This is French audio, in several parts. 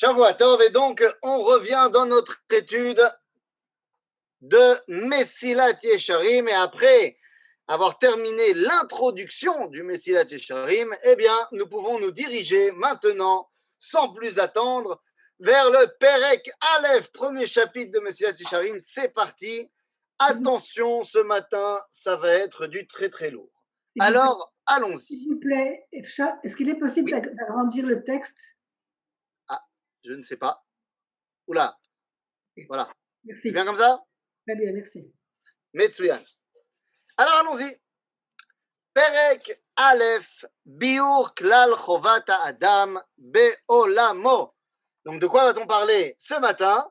Shavua Tov, et donc on revient dans notre étude de Mesilat Yesharim, et après avoir terminé l'introduction du Mesilat Yesharim, eh bien, nous pouvons nous diriger maintenant, sans plus attendre, vers le Perek Aleph, premier chapitre de Mesilat Yesharim. C'est parti. Attention, ce matin, ça va être du très très lourd. Alors, allons-y. S'il vous plaît, est-ce qu'il est possible Oui. d'agrandir le texte? Ah, je ne sais pas. Oula, voilà. Merci. C'est bien comme ça? Très bien, merci. Metsuyan. Alors, allons-y. Perek Aleph, Biur Klal Chovat Adam Be'olamo. Donc, de quoi va-t-on parler ce matin?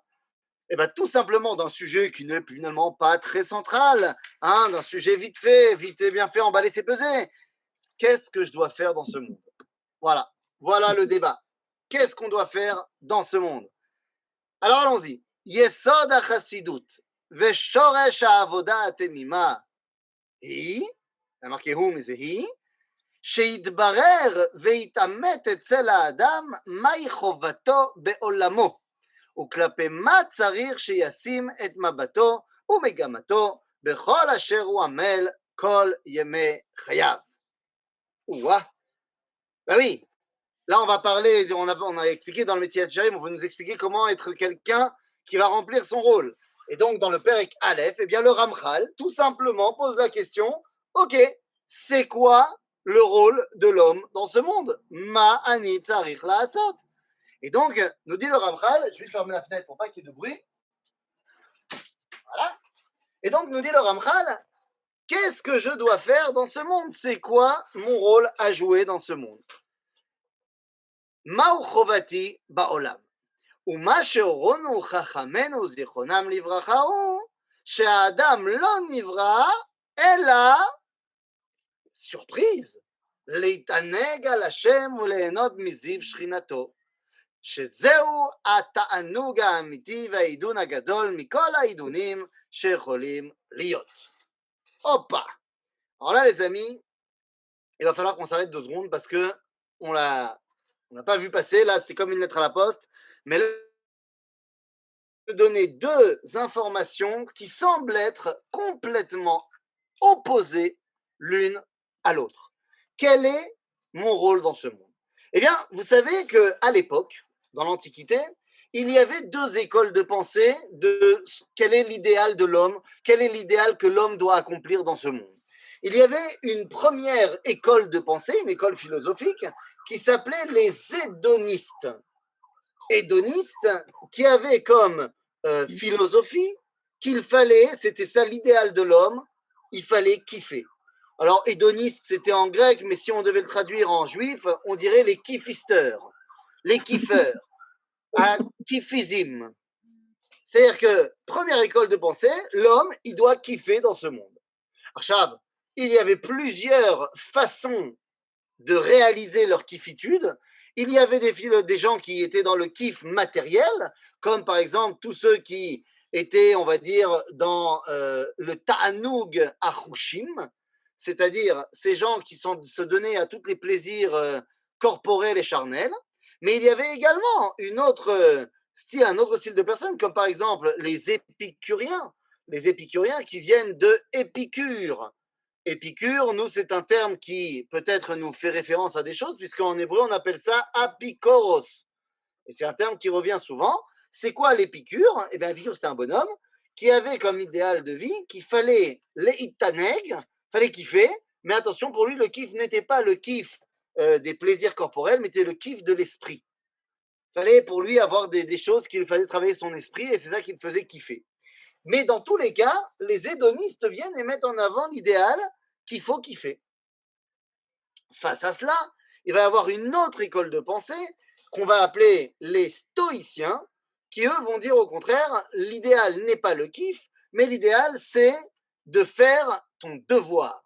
Eh bien, tout simplement d'un sujet qui n'est finalement pas très central, hein, d'un sujet vite fait, vite et bien fait, emballé, c'est pesé. Qu'est-ce que je dois faire dans ce monde? Voilà, voilà le débat. Qu'est-ce qu'on doit faire dans ce monde? Alors, allons-y. Yesod HaChassidut veShoresh HaAvoda HaTemima היא, המרקה הוא מזה היא, שיתברר ויתעמת אצל האדם מהי חובתו בעולמו, וכלפי מה צריך שישים את מבטו ומגמתו בכל אשר הוא עמל כל ימי חייו. Ouah, ben oui, là on va parler, on a expliqué dans le métier Yesharim, on va nous expliquer comment être quelqu'un qui va remplir son rôle. Et donc dans le Perek Aleph, eh bien le Ramchal tout simplement pose la question, ok, c'est quoi le rôle de l'homme dans ce monde? Ma ani tzarich la'asot. Et donc, nous dit le Ramchal, je vais fermer la fenêtre pour pas qu'il y ait de bruit. Voilà. Et donc, nous dit le Ramchal, qu'est-ce que je dois faire dans ce monde? C'est quoi mon rôle à jouer dans ce monde? Ma'u chovati ba'olam. ומה שהורונו חכמינו זיכרונם לברכה הוא שהאדם לא נברא אלא, surprise, להתענג על השם וליהנות מזיו שכינתו, שזהו התענוג האמיתי והעידון הגדול מכל העידונים שיכולים להיות. Hoppa! Alors là, les amis, il va falloir qu'on s'arrête 2 secondes parce que on n'a pas vu passer. Là, c'était comme une lettre à la poste. Mais là, je vais donner 2 informations qui semblent être complètement opposées l'une à l'autre. Quel est mon rôle dans ce monde? Eh bien, vous savez qu'à l'époque, dans l'Antiquité, il y avait 2 écoles de pensée de quel est l'idéal de l'homme, quel est l'idéal que l'homme doit accomplir dans ce monde. Il y avait une première école de pensée, une école philosophique, qui s'appelait les hédonistes. Hédonistes qui avaient comme philosophie qu'il fallait, c'était ça l'idéal de l'homme, il fallait kiffer. Alors, hédoniste, c'était en grec, mais si on devait le traduire en juif, on dirait les kiffisteurs, les kiffeurs, à kiffizim. C'est-à-dire que, première école de pensée, l'homme, il doit kiffer dans ce monde. Achav, il y avait plusieurs façons de réaliser leur kiffitude. Il y avait des gens qui étaient dans le kiff matériel, comme par exemple tous ceux qui étaient, on va dire, dans le ta'anoug achushim, c'est-à-dire ces gens qui se donnaient à tous les plaisirs corporels et charnels. Mais il y avait également un autre style de personnes, comme par exemple les épicuriens qui viennent de Épicure. Épicure, nous, c'est un terme qui peut-être nous fait référence à des choses, puisqu'en hébreu, on appelle ça apikoros. Et c'est un terme qui revient souvent. C'est quoi l'épicure? Eh bien, l'épicure, c'était un bonhomme qui avait comme idéal de vie qu'il fallait l'eitaneg, fallait kiffer, mais attention, pour lui, le kiff n'était pas le kiff des plaisirs corporels, mais c'était le kiff de l'esprit. Il fallait pour lui avoir des choses qu'il fallait travailler son esprit, et c'est ça qui le faisait kiffer. Mais dans tous les cas, les hédonistes viennent et mettent en avant l'idéal qu'il faut kiffer. Face à cela, il va y avoir une autre école de pensée qu'on va appeler les stoïciens, qui eux vont dire au contraire, l'idéal n'est pas le kiff, mais l'idéal c'est de faire ton devoir.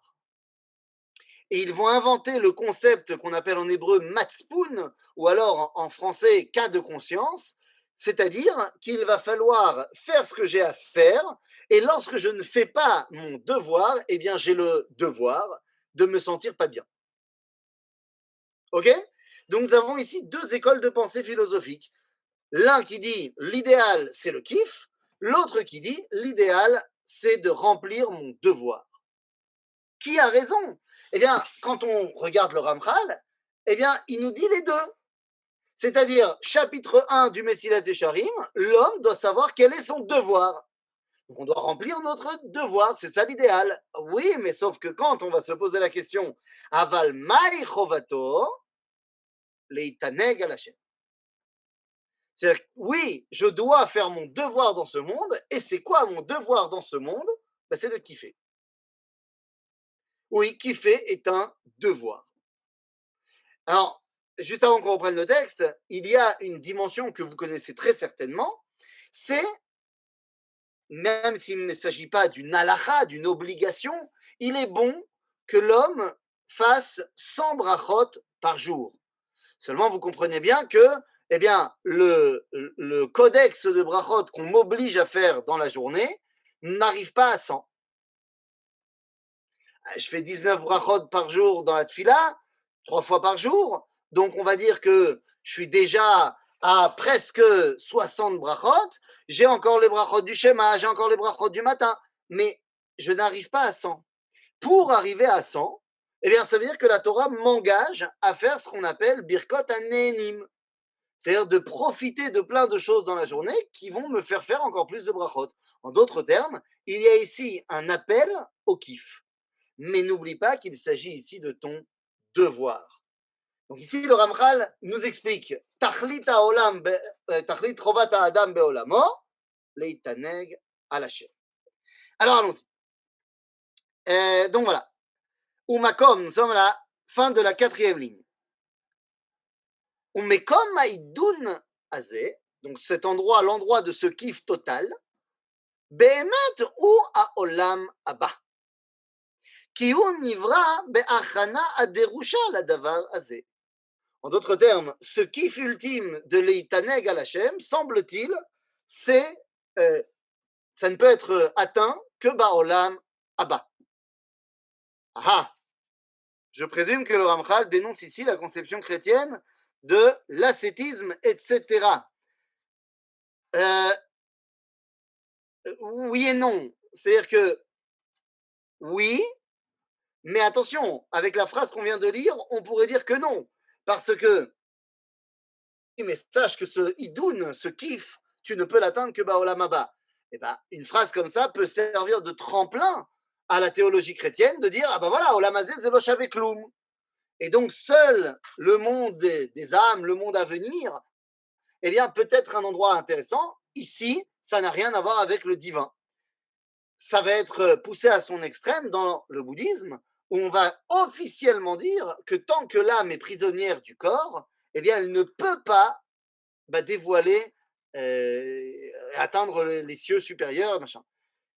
Et ils vont inventer le concept qu'on appelle en hébreu matzpoun, ou alors en français cas de conscience, c'est-à-dire qu'il va falloir faire ce que j'ai à faire, et lorsque je ne fais pas mon devoir, eh bien j'ai le devoir de me sentir pas bien. Ok? Donc nous avons ici 2 écoles de pensée philosophique. L'un qui dit l'idéal c'est le kiff, l'autre qui dit l'idéal c'est de remplir mon devoir. Qui a raison? Eh bien, quand on regarde le Ramchal, eh bien, il nous dit les deux. C'est-à-dire, chapitre 1 du Messilat Yesharim, l'homme doit savoir quel est son devoir. Donc, on doit remplir notre devoir, c'est ça l'idéal. Oui, mais sauf que quand on va se poser la question, Aval mai chovato, leitaneg al Hashem. C'est-à-dire, oui, je dois faire mon devoir dans ce monde, et c'est quoi mon devoir dans ce monde? Ben, c'est de kiffer. Oui, kiffer est un devoir. Alors, juste avant qu'on reprenne le texte, il y a une dimension que vous connaissez très certainement, c'est, même s'il ne s'agit pas d'une halakha, d'une obligation, il est bon que l'homme fasse 100 brachot par jour. Seulement, vous comprenez bien que, eh bien, le codex de brachot qu'on m'oblige à faire dans la journée n'arrive pas à 100. Je fais 19 brachot par jour dans la tfila, 3 fois par jour. Donc, on va dire que je suis déjà à presque 60 brachot. J'ai encore les brachot du schéma, j'ai encore les brachot du matin, mais je n'arrive pas à 100. Pour arriver à 100, eh bien, ça veut dire que la Torah m'engage à faire ce qu'on appelle birkot hanenim, c'est-à-dire de profiter de plein de choses dans la journée qui vont me faire faire encore plus de brachot. En d'autres termes, il y a ici un appel au kiff. Mais n'oublie pas qu'il s'agit ici de ton devoir. Donc ici, le Ramchal nous explique Tachlit chovat ha'adam be'olamo, leitaneg al Hashem. Alors allons-y. Donc voilà. Umakom, nous sommes à la fin de la 4e ligne. Umekom ha'idun hazeh, donc cet endroit, l'endroit de ce kiff total, be'emet hu ha'olam haba. Ki hu nivra be'achana aderusha ladavar hazeh. En d'autres termes, ce kiff ultime de l'Eitaneg al Hashem, semble-t-il, c'est, ça ne peut être atteint que Ba'olam Abba. Ah, je présume que le Ramchal dénonce ici la conception chrétienne de l'ascétisme, etc. Oui et non. C'est-à-dire que oui, mais attention, avec la phrase qu'on vient de lire, on pourrait dire que non. Parce que, mais sache que ce idoun, ce kiff, tu ne peux l'atteindre que Ba'olam Abba. Eh ben, une phrase comme ça peut servir de tremplin à la théologie chrétienne de dire, ah ben voilà, Olam Hazeh Zelo Shaveh Kloum. Et donc, seul le monde des âmes, le monde à venir, eh bien, peut être un endroit intéressant. Ici, ça n'a rien à voir avec le divin. Ça va être poussé à son extrême dans le bouddhisme, où on va officiellement dire que tant que l'âme est prisonnière du corps, eh bien, elle ne peut pas dévoiler, atteindre les cieux supérieurs, machin.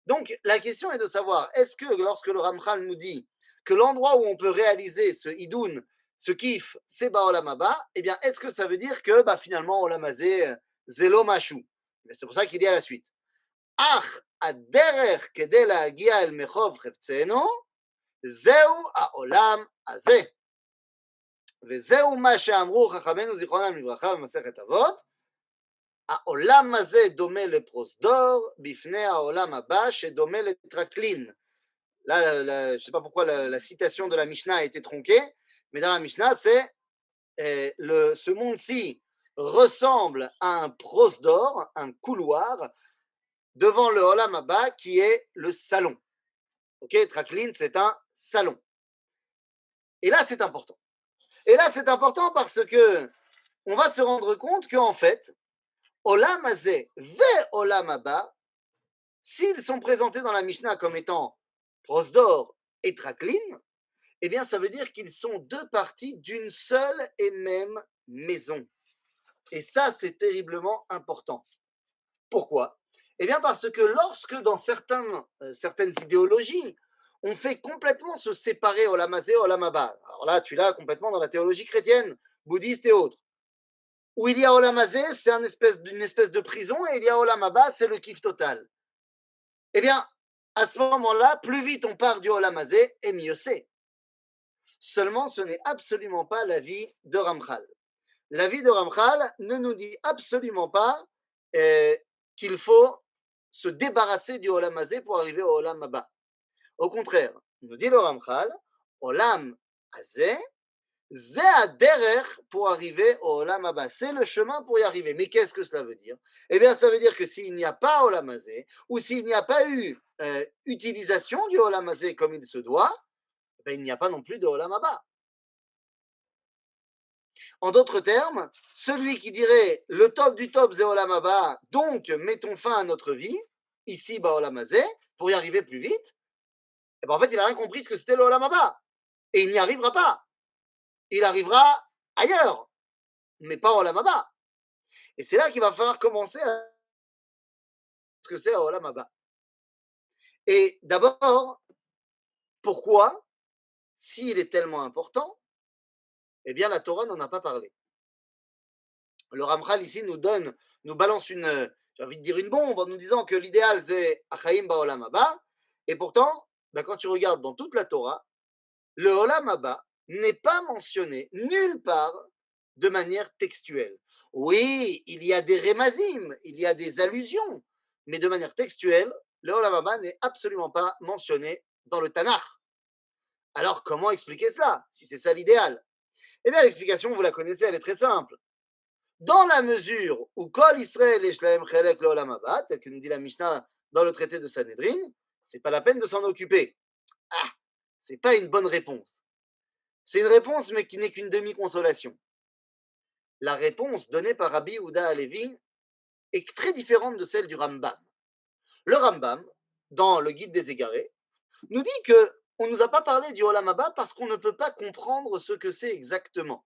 Donc, la question est de savoir, est-ce que lorsque le Ramchal nous dit que l'endroit où on peut réaliser ce idoun, ce kiff, c'est Ba'olam Haba, eh bien, est-ce que ça veut dire que finalement, Olam Hazeh, Zelo Mashu? C'est pour ça qu'il dit à la suite. Ach aderech kedei lahagia el mechov cheftzenu, zeu ha'olam hazeh. וזהו מה שאמרו חכמינו זיכרונם לברכה במסכת אבות, העולם הזה דומה לפרוזדור בפני העולם הבא שדומה לטרקלין. Là, je ne sais pas pourquoi la citation de la Mishnah a été tronquée, mais dans la Mishnah, c'est ce monde-ci ressemble à un prosdor, un couloir, devant le Olam Haba qui est le salon. Ok, Traklin, c'est un salon. Et là, c'est important. Et là, c'est important parce que on va se rendre compte qu'en fait, Olam Hazeh ve Olam Haba, s'ils sont présentés dans la Mishnah comme étant Prosdor et Traklin, eh bien, ça veut dire qu'ils sont deux parties d'une seule et même maison. Et ça, c'est terriblement important. Pourquoi? Eh bien, parce que lorsque dans certaines idéologies, on fait complètement se séparer Olam Hazeh, Olam Haba. Alors là, tu l'as complètement dans la théologie chrétienne, bouddhiste et autres. Où il y a Olam Hazeh, c'est une espèce de prison, et il y a Olam Haba, c'est le kiff total. Eh bien, à ce moment-là, plus vite on part du Olam Hazeh, et mieux c'est. Seulement, ce n'est absolument pas l'avis de Ramchal. L'avis de Ramchal ne nous dit absolument pas euh, qu'il faut se débarrasser du Olam Hazé pour arriver au Olam Haba. Au contraire, nous dit le Ramchal, Olam Hazé, Zé Aderech pour arriver au Olam Haba. C'est le chemin pour y arriver. Mais qu'est-ce que cela veut dire? Eh bien, ça veut dire que s'il n'y a pas Olam Hazé, ou s'il n'y a pas eu utilisation du Olam Hazé comme il se doit, ben, il n'y a pas non plus de Olam Haba. En d'autres termes, celui qui dirait le top du top, c'est Olam Haba, donc mettons fin à notre vie, ici, bah, Olam Hazé, pour y arriver plus vite, eh ben, en fait, il n'a rien compris ce que c'était le Olam Haba. Et il n'y arrivera pas. Il arrivera ailleurs, mais pas au Olam Haba. Et c'est là qu'il va falloir commencer à ce que c'est au Olam Haba. Et d'abord, pourquoi, s'il est tellement important, eh bien la Torah n'en a pas parlé. Le Ramchal ici nous balance j'ai envie de dire une bombe en nous disant que l'idéal c'est Achaim Ba'olam Haba. Et pourtant, ben, quand tu regardes dans toute la Torah, le Olam Haba n'est pas mentionné nulle part de manière textuelle. Oui, il y a des remazim, il y a des allusions, mais de manière textuelle, le Olam Haba n'est absolument pas mentionné dans le Tanakh. Alors, comment expliquer cela, si c'est ça l'idéal? Eh bien, l'explication, vous la connaissez, elle est très simple. Dans la mesure où Kol Israël et Shlaem Chelek le Olam Haba, tel que nous dit la Mishnah dans le traité de Sanhedrin, c'est pas la peine de s'en occuper. Ah, c'est pas une bonne réponse. C'est une réponse, mais qui n'est qu'une demi-consolation. La réponse donnée par Rabbi Yehuda Halevi est très différente de celle du Rambam. Le Rambam, dans le Guide des Égarés, nous dit qu'on ne nous a pas parlé du Olam Haba parce qu'on ne peut pas comprendre ce que c'est exactement.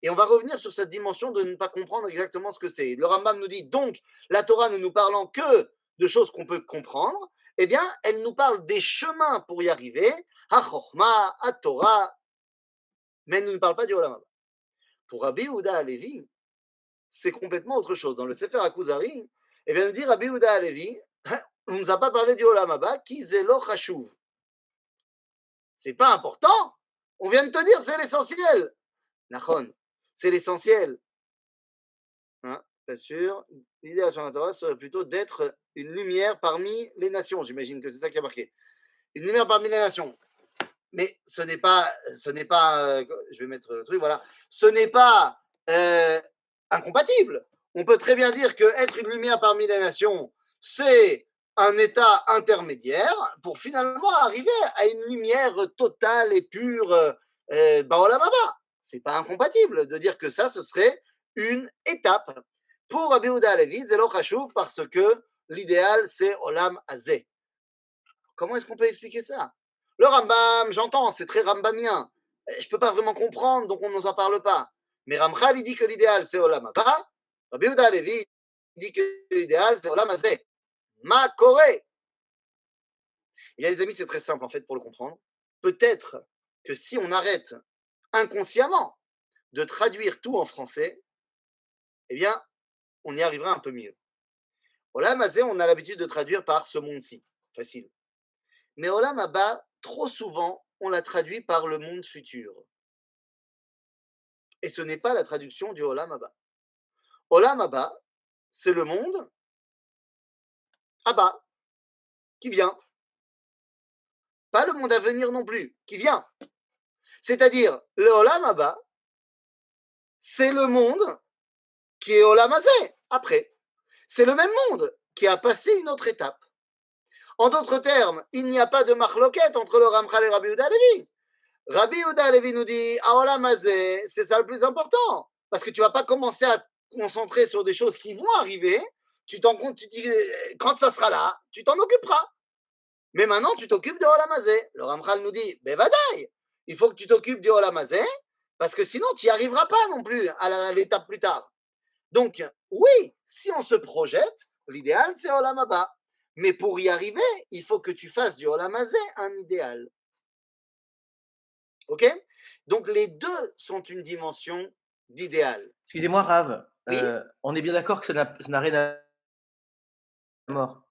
Et on va revenir sur cette dimension de ne pas comprendre exactement ce que c'est. Le Rambam nous dit donc, la Torah ne nous parlant que de choses qu'on peut comprendre, eh bien, elle nous parle des chemins pour y arriver, à Chochma, à Torah, mais elle ne nous parle pas du Olam Haba. Pour Rabbi Yehuda Halevi, c'est complètement autre chose. Dans le Sefer HaKuzari, eh bien, nous dit Rabbi Yehuda Halevi, on ne nous a pas parlé du Olam Haba, qui zelo chashuv. C'est pas important. On vient de te dire, c'est l'essentiel. Nachon, c'est l'essentiel. Hein, pas sûr. L'idée sur la Torah serait plutôt d'être une lumière parmi les nations. J'imagine que c'est ça qui a marqué. Une lumière parmi les nations. Mais ce n'est pas, je vais mettre le truc, voilà. Ce n'est pas incompatible. On peut très bien dire que être une lumière parmi les nations, c'est un état intermédiaire pour finalement arriver à une lumière totale et pure Baolam Haba. C'est pas incompatible de dire que ça, ce serait une étape. Pour Rabbi Yehuda Halevi, c'est l'ochashou parce que l'idéal, c'est Olam Hazé. Comment est-ce qu'on peut expliquer ça? Le Rambam, j'entends, c'est très rambamien. Je ne peux pas vraiment comprendre, donc on ne nous en parle pas. Mais Ramchal, il dit que l'idéal, c'est Olam Haba. Rabbi Yehuda Halevi dit que l'idéal, c'est Olam Hazé. Ma Corée. Et bien, les amis, c'est très simple, en fait, pour le comprendre. Peut-être que si on arrête inconsciemment de traduire tout en français, eh bien, on y arrivera un peu mieux. Olam Hazé, on a l'habitude de traduire par ce monde-ci. Facile. Mais Olam Haba, trop souvent, on l'a traduit par le monde futur. Et ce n'est pas la traduction du Olam Haba. Olam Haba, c'est le monde Haba, qui vient. Pas le monde à venir non plus, qui vient. C'est-à-dire, le Olam Haba, c'est le monde qui est Olam Hazé, après. C'est le même monde qui a passé une autre étape. En d'autres termes, il n'y a pas de marloquette entre le Ramchal et Rabbi Yehuda Halevi. Rabbi Yehuda Halevi nous dit, ah Olam Hazé, c'est ça le plus important. Parce que tu ne vas pas commencer à te concentrer sur des choses qui vont arriver. Tu t'en comptes, tu dis, quand ça sera là, tu t'en occuperas. Mais maintenant, tu t'occupes de Olam Hazé. Le Ramchal nous dit, bevadaï, il faut que tu t'occupes du Olam Hazé, parce que sinon, tu n'y arriveras pas non plus à l'étape plus tard. Donc, oui, si on se projette, l'idéal, c'est Olam Haba. Mais pour y arriver, il faut que tu fasses du Olam Hazé un idéal. OK? Donc, les deux sont une dimension d'idéal. Excusez-moi, Rav. Oui? On est bien d'accord que ça n'a rien à la mort.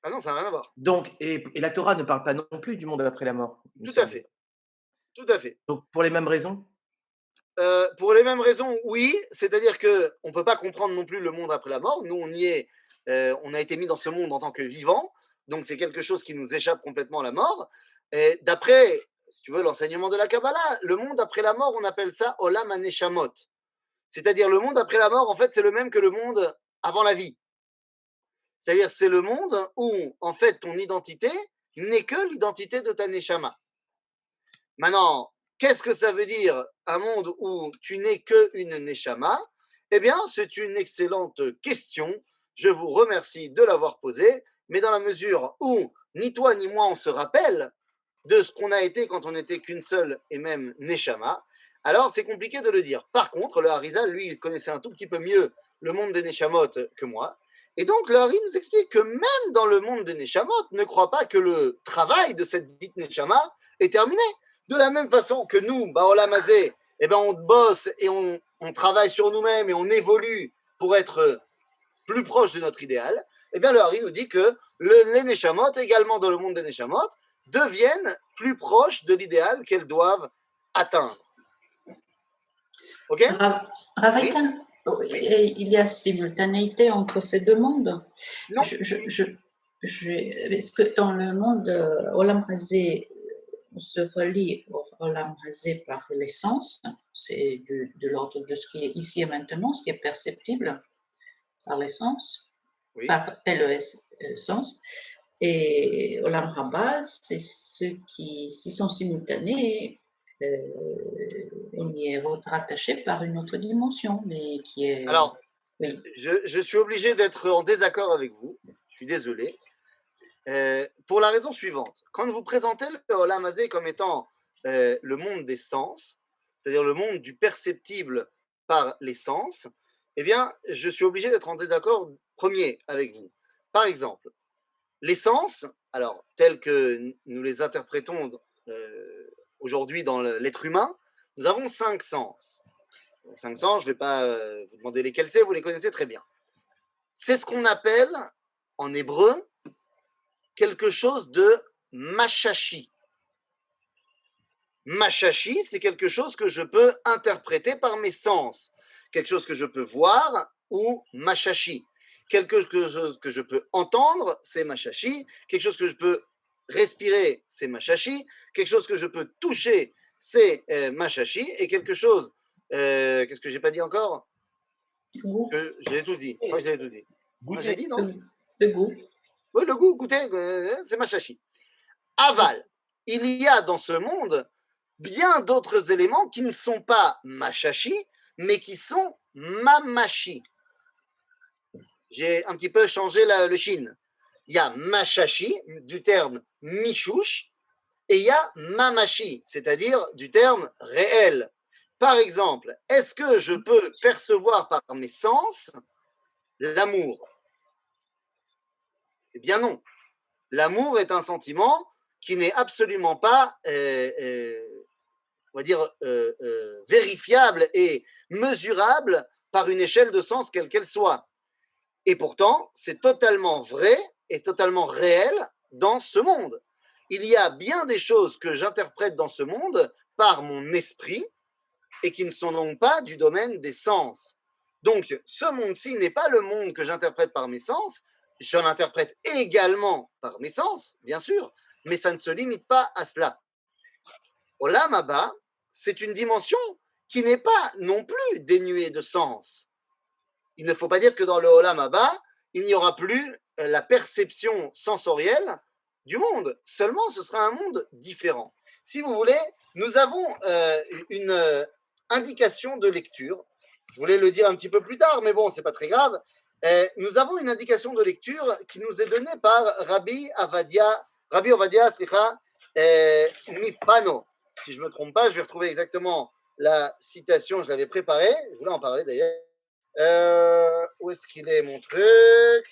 Ah non, ça n'a rien à voir. Donc, et la Torah ne parle pas non plus du monde après la mort. Tout à fait. Tout à fait. Donc, pour les mêmes raisons? Pour les mêmes raisons, oui. C'est-à-dire qu'on ne peut pas comprendre non plus le monde après la mort. Nous, on a été mis dans ce monde en tant que vivant. Donc, c'est quelque chose qui nous échappe complètement à la mort. Et d'après, si tu veux, l'enseignement de la Kabbalah, le monde après la mort, on appelle ça Olam HaNeshamot. C'est-à-dire le monde après la mort, en fait, c'est le même que le monde avant la vie. C'est-à-dire c'est le monde où, en fait, ton identité n'est que l'identité de ta Neshama. Maintenant, qu'est-ce que ça veut dire un monde où tu n'es qu'une Neshama? Eh bien, c'est une excellente question. Je vous remercie de l'avoir posée, mais dans la mesure où ni toi ni moi on se rappelle de ce qu'on a été quand on n'était qu'une seule et même Neshama, alors c'est compliqué de le dire. Par contre, le Harizal, lui, il connaissait un tout petit peu mieux le monde des Neshamot que moi. Et donc, le Hari nous explique que même dans le monde des Neshamot, ne crois pas que le travail de cette dite Neshama est terminé. De la même façon que nous, Baolam Hazé, eh ben, on bosse et on travaille sur nous-mêmes et on évolue pour être plus proche de notre idéal, eh bien, le Hari nous dit que les Neshamot, également dans le monde des Neshamot, deviennent plus proches de l'idéal qu'elles doivent atteindre. Ok? Ravaitan, oui. Il y a simultanéité entre ces deux mondes. Non. Est-ce que dans le monde Olam Hazé, on se relie au Olam Hazé par l'essence, c'est de l'ordre de ce qui est ici et maintenant, ce qui est perceptible par l'essence, oui. par l'essence, et Olam Haba, c'est ceux qui, s'ils sont simultanés, on y est rattaché par une autre dimension, mais qui est... Alors, oui. je suis obligé d'être en désaccord avec vous, je suis désolé, pour la raison suivante. Quand vous présentez le Olam Hazé comme étant le monde des sens, c'est-à-dire le monde du perceptible par les sens, eh bien, je suis obligé d'être en désaccord premier avec vous. Par exemple, les sens, alors, tels que nous les interprétons aujourd'hui dans l'être humain, nous avons 5 sens. 5 sens, je ne vais pas vous demander lesquels c'est, vous les connaissez très bien. C'est ce qu'on appelle, en hébreu, quelque chose de mashashi. Mashashi, c'est quelque chose que je peux interpréter par mes sens, quelque chose que je peux voir ou mashashi. Quelque chose que je peux entendre, c'est mashashi. Quelque chose que je peux respirer, c'est mashashi. Quelque chose que je peux toucher, c'est mashashi. Et quelque chose, qu'est-ce que j'ai pas dit encore? Goût. J'ai tout dit. Je crois que j'avais tout dit. Moi, j'ai dit, non? Le goût. Oui, le goût, goûter, c'est mashashi. Aval, il y a dans ce monde bien d'autres éléments qui ne sont pas mashashi, mais qui sont mamashi. J'ai un petit peu changé le shin. Il y a mashashi, du terme mishouch, et il y a mamashi, c'est-à-dire du terme réel. Par exemple, est-ce que je peux percevoir par mes sens l'amour? Eh bien non. L'amour est un sentiment qui n'est absolument pas, on va dire, vérifiable et mesurable par une échelle de sens quelle qu'elle soit. Et pourtant, c'est totalement vrai et totalement réel dans ce monde. Il y a bien des choses que j'interprète dans ce monde par mon esprit et qui ne sont donc pas du domaine des sens. Donc, ce monde-ci n'est pas le monde que j'interprète par mes sens, je l'interprète également par mes sens, bien sûr, mais ça ne se limite pas à cela. Olam Haba, c'est une dimension qui n'est pas non plus dénuée de sens. Il ne faut pas dire que dans le Olam Haba, il n'y aura plus la perception sensorielle du monde. Seulement, ce sera un monde différent. Si vous voulez, nous avons une indication de lecture. Je voulais le dire un petit peu plus tard, mais bon, c'est pas très grave. Nous avons une indication de lecture qui nous est donnée par Rabbi Ovadia Mifano. Si je ne me trompe pas, je vais retrouver exactement la citation, je l'avais préparée, je voulais en parler d'ailleurs. Où est-ce qu'il est mon truc?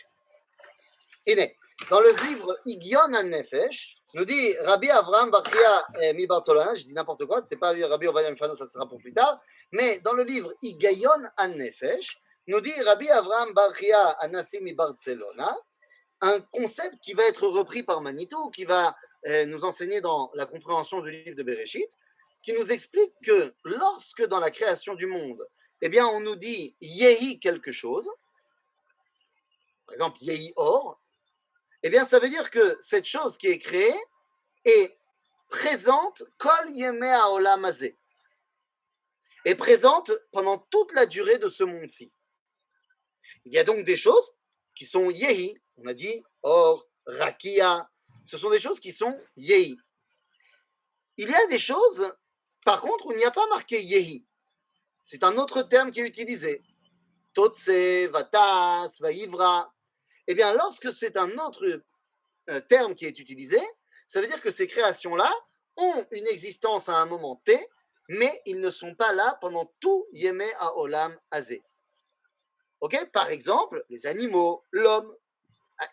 Il est dans le livre Higyon HaNefesh, nous dit Rabbi Avraham Bachia Mi Bartolana, je dis n'importe quoi, c'était pas Rabbi Ovadia Mifano, ça sera pour plus tard, mais dans le livre Higyon HaNefesh, nous dit Rabbi Avraham Bachia Anassi Mi Barcelona, un concept qui va être repris par Manitou, qui va nous enseigner dans la compréhension du livre de Bereshit, qui nous explique que lorsque dans la création du monde, eh bien, on nous dit Yehi quelque chose, par exemple Yehi Or, eh bien, ça veut dire que cette chose qui est créée est présente Kol Yemei Haolam Hazeh, est présente pendant toute la durée de ce monde-ci. Il y a donc des choses qui sont Yehi, on a dit Or, Rakia, ce sont des choses qui sont Yehi. Il y a des choses, par contre, où il n'y a pas marqué Yehi. C'est un autre terme qui est utilisé. Totse, Vatas, Vaivra. Eh bien, lorsque c'est un autre terme qui est utilisé, ça veut dire que ces créations-là ont une existence à un moment T, mais ils ne sont pas là pendant tout Yemei Haolam Hazeh. Ok? Par exemple, les animaux, l'homme.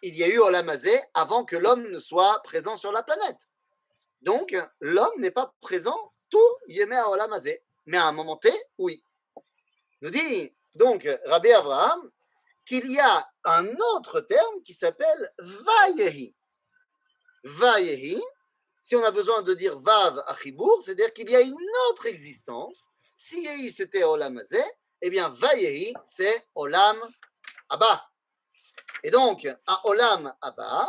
Il y a eu Olam Hazeh avant que l'homme ne soit présent sur la planète. Donc, l'homme n'est pas présent tout Yemei Haolam Hazeh. Mais à un moment T, oui. Nous dit donc Rabbi Abraham qu'il y a un autre terme qui s'appelle Vayehi. Vayehi, si on a besoin de dire Vav Achibour, c'est-à-dire qu'il y a une autre existence. Si Yehi c'était Olam Hazeh, eh bien Vayehi c'est Olam Abba. Et donc, à Olam Abba,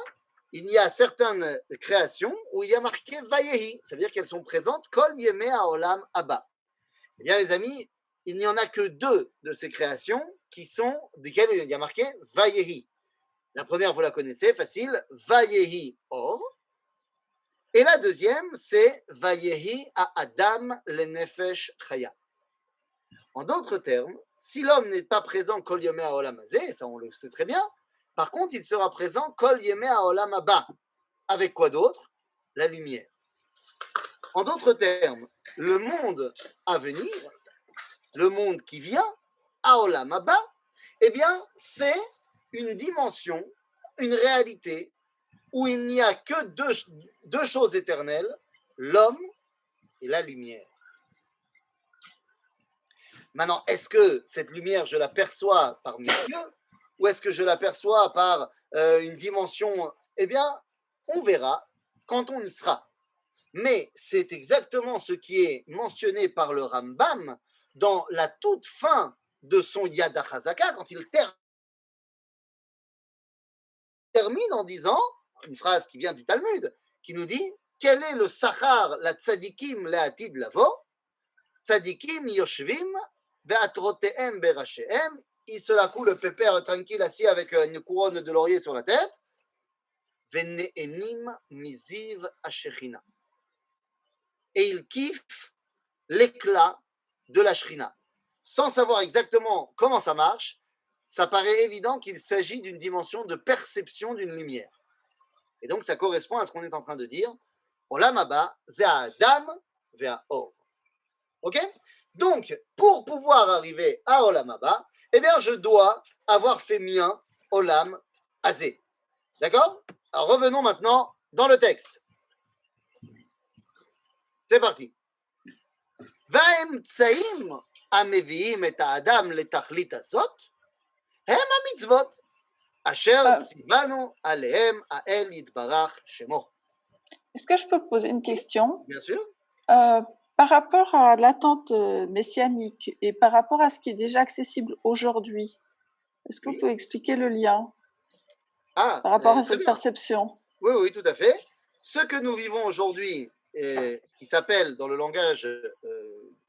il y a certaines créations où il y a marqué Vayehi, ça veut dire qu'elles sont présentes Kol Yemei Haolam Abba. Eh bien, les amis, il n'y en a que deux de ces créations qui sont, desquelles il y a marqué Vayehi. La première, vous la connaissez, facile, Vayehi Or. Et la deuxième, c'est Vayehi à Adam le Nefesh Chaya. En d'autres termes, si l'homme n'est pas présent Kol Yemei Haolam Hazeh, ça on le sait très bien, par contre, il sera présent Kol Yemei Haolam Abba. Avec quoi d'autre? La lumière. En d'autres termes, le monde à venir, le monde qui vient, Haolam Abba, eh bien, c'est une dimension, une réalité où il n'y a que deux choses éternelles, l'homme et la lumière. Maintenant, est-ce que cette lumière, je la perçois par mes yeux ou est-ce que je la perçois par une dimension? Eh bien, on verra quand on y sera. Mais c'est exactement ce qui est mentionné par le Rambam dans la toute fin de son Yad HaChazaka, quand il termine en disant, une phrase qui vient du Talmud, qui nous dit quel est le sachar la tzadikim le'atid lavo? Tzadikim yoshvim ve'atrotehem berashehem. Il se la coule le pépère tranquille assis avec une couronne de laurier sur la tête. Ve'ne'enim miziv hashechina. Et il kiffe l'éclat de la Shrina. Sans savoir exactement comment ça marche, ça paraît évident qu'il s'agit d'une dimension de perception d'une lumière. Et donc, ça correspond à ce qu'on est en train de dire. Olam haba, ze Adam ve'a Or. Ok? Donc, pour pouvoir arriver à Olam haba, eh bien, je dois avoir fait mien Olam Hazeh. D'accord? Alors, revenons maintenant dans le texte. C'est parti. והאמצעים המביאים את האדם לתכלית הזאת הם המצוות אשר ציוונו עליהם האל יתברך שמו. Est-ce que je peux poser une question? Bien sûr. Par rapport à l'attente messianique et par rapport à ce qui est déjà accessible aujourd'hui, est-ce que vous pouvez expliquer le lien par rapport à cette perception? Oui, oui, tout à fait. Ce que nous vivons aujourd'hui, qui s'appelle dans le langage de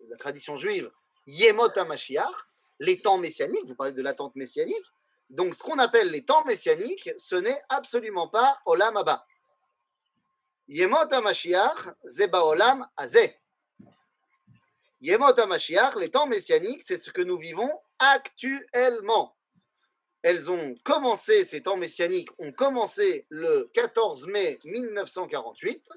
la tradition juive Yemot HaMashiach, les temps messianiques, vous parlez de l'attente messianique, donc ce qu'on appelle les temps messianiques, ce n'est absolument pas Olam Haba. Yemot HaMashiach, ze ba'olam hazeh. Yemot HaMashiach, les temps messianiques, c'est ce que nous vivons actuellement. Elles ont commencé, ces temps messianiques ont commencé le 14 mai 1948.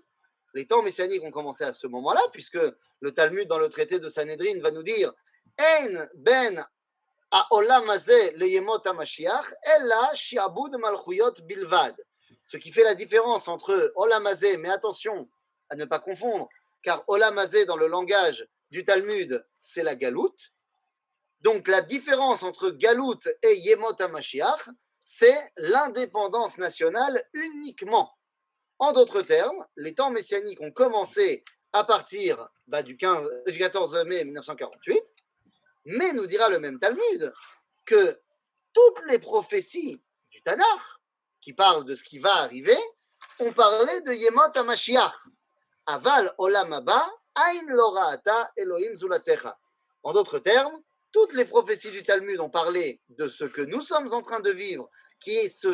Les temps messianiques ont commencé à ce moment-là, puisque le Talmud, dans le traité de Sanhedrin, va nous dire Ein ben ha'olam hazeh leyemot HaMashiach, ella shi'abud malchuyot bilvad. Ce qui fait la différence entre Olam hazeh, mais attention à ne pas confondre, car Olam hazeh, dans le langage du Talmud, c'est la galoute. Donc la différence entre galoute et Yemot HaMashiach, c'est l'indépendance nationale uniquement. En d'autres termes, les temps messianiques ont commencé à partir du 14 mai 1948, mais nous dira le même Talmud que toutes les prophéties du Tanakh qui parlent de ce qui va arriver ont parlé de Yemot HaMashiach. Aval Olam Haba, Ain Lo Ra'ata Elohim Zulatecha. En d'autres termes, toutes les prophéties du Talmud ont parlé de ce que nous sommes en train de vivre, qui est ce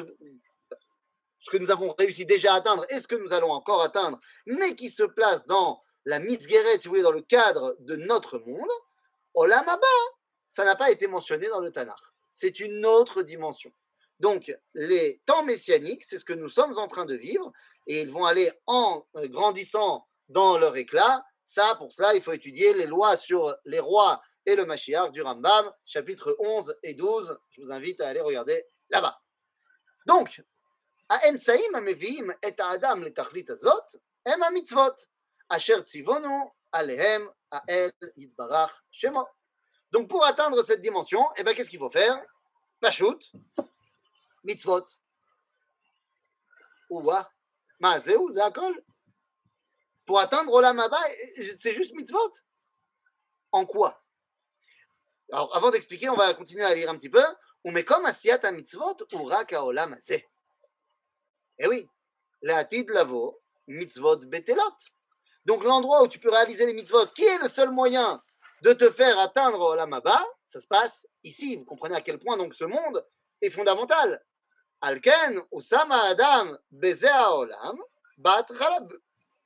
que nous avons réussi déjà à atteindre et ce que nous allons encore atteindre, mais qui se place dans la Misgeret, si vous voulez, dans le cadre de notre monde. Olam Haba, ça n'a pas été mentionné dans le Tanakh. C'est une autre dimension. Donc, les temps messianiques, c'est ce que nous sommes en train de vivre, et ils vont aller en grandissant dans leur éclat. Ça, pour cela, il faut étudier les lois sur les rois et le Mashiach du Rambam, chapitres 11 et 12. Je vous invite à aller regarder là-bas. Donc, האמצעים המביאים את האדם לתכלית הזאת הם המצוות, אשר ציוונו עליהם האל יתברך שמו. Donc, pour atteindre cette dimension, eh bien, qu'est-ce qu'il faut faire? Pachout, mitzvot. Ouah, mazéou, zakol. Pour atteindre Olam Haba, c'est juste mitzvot. En quoi? Alors, avant d'expliquer, on va continuer à lire un petit peu. Umekom asiyat mitzvot urak haolam hazeh. Eh oui, l'atid lavo, mitzvot betelot. Donc, l'endroit où tu peux réaliser les mitzvot, qui est le seul moyen de te faire atteindre Olam Haba, ça se passe ici. Vous comprenez à quel point donc ce monde est fondamental. Alken, Usama Adam, Beze Haolam, Bat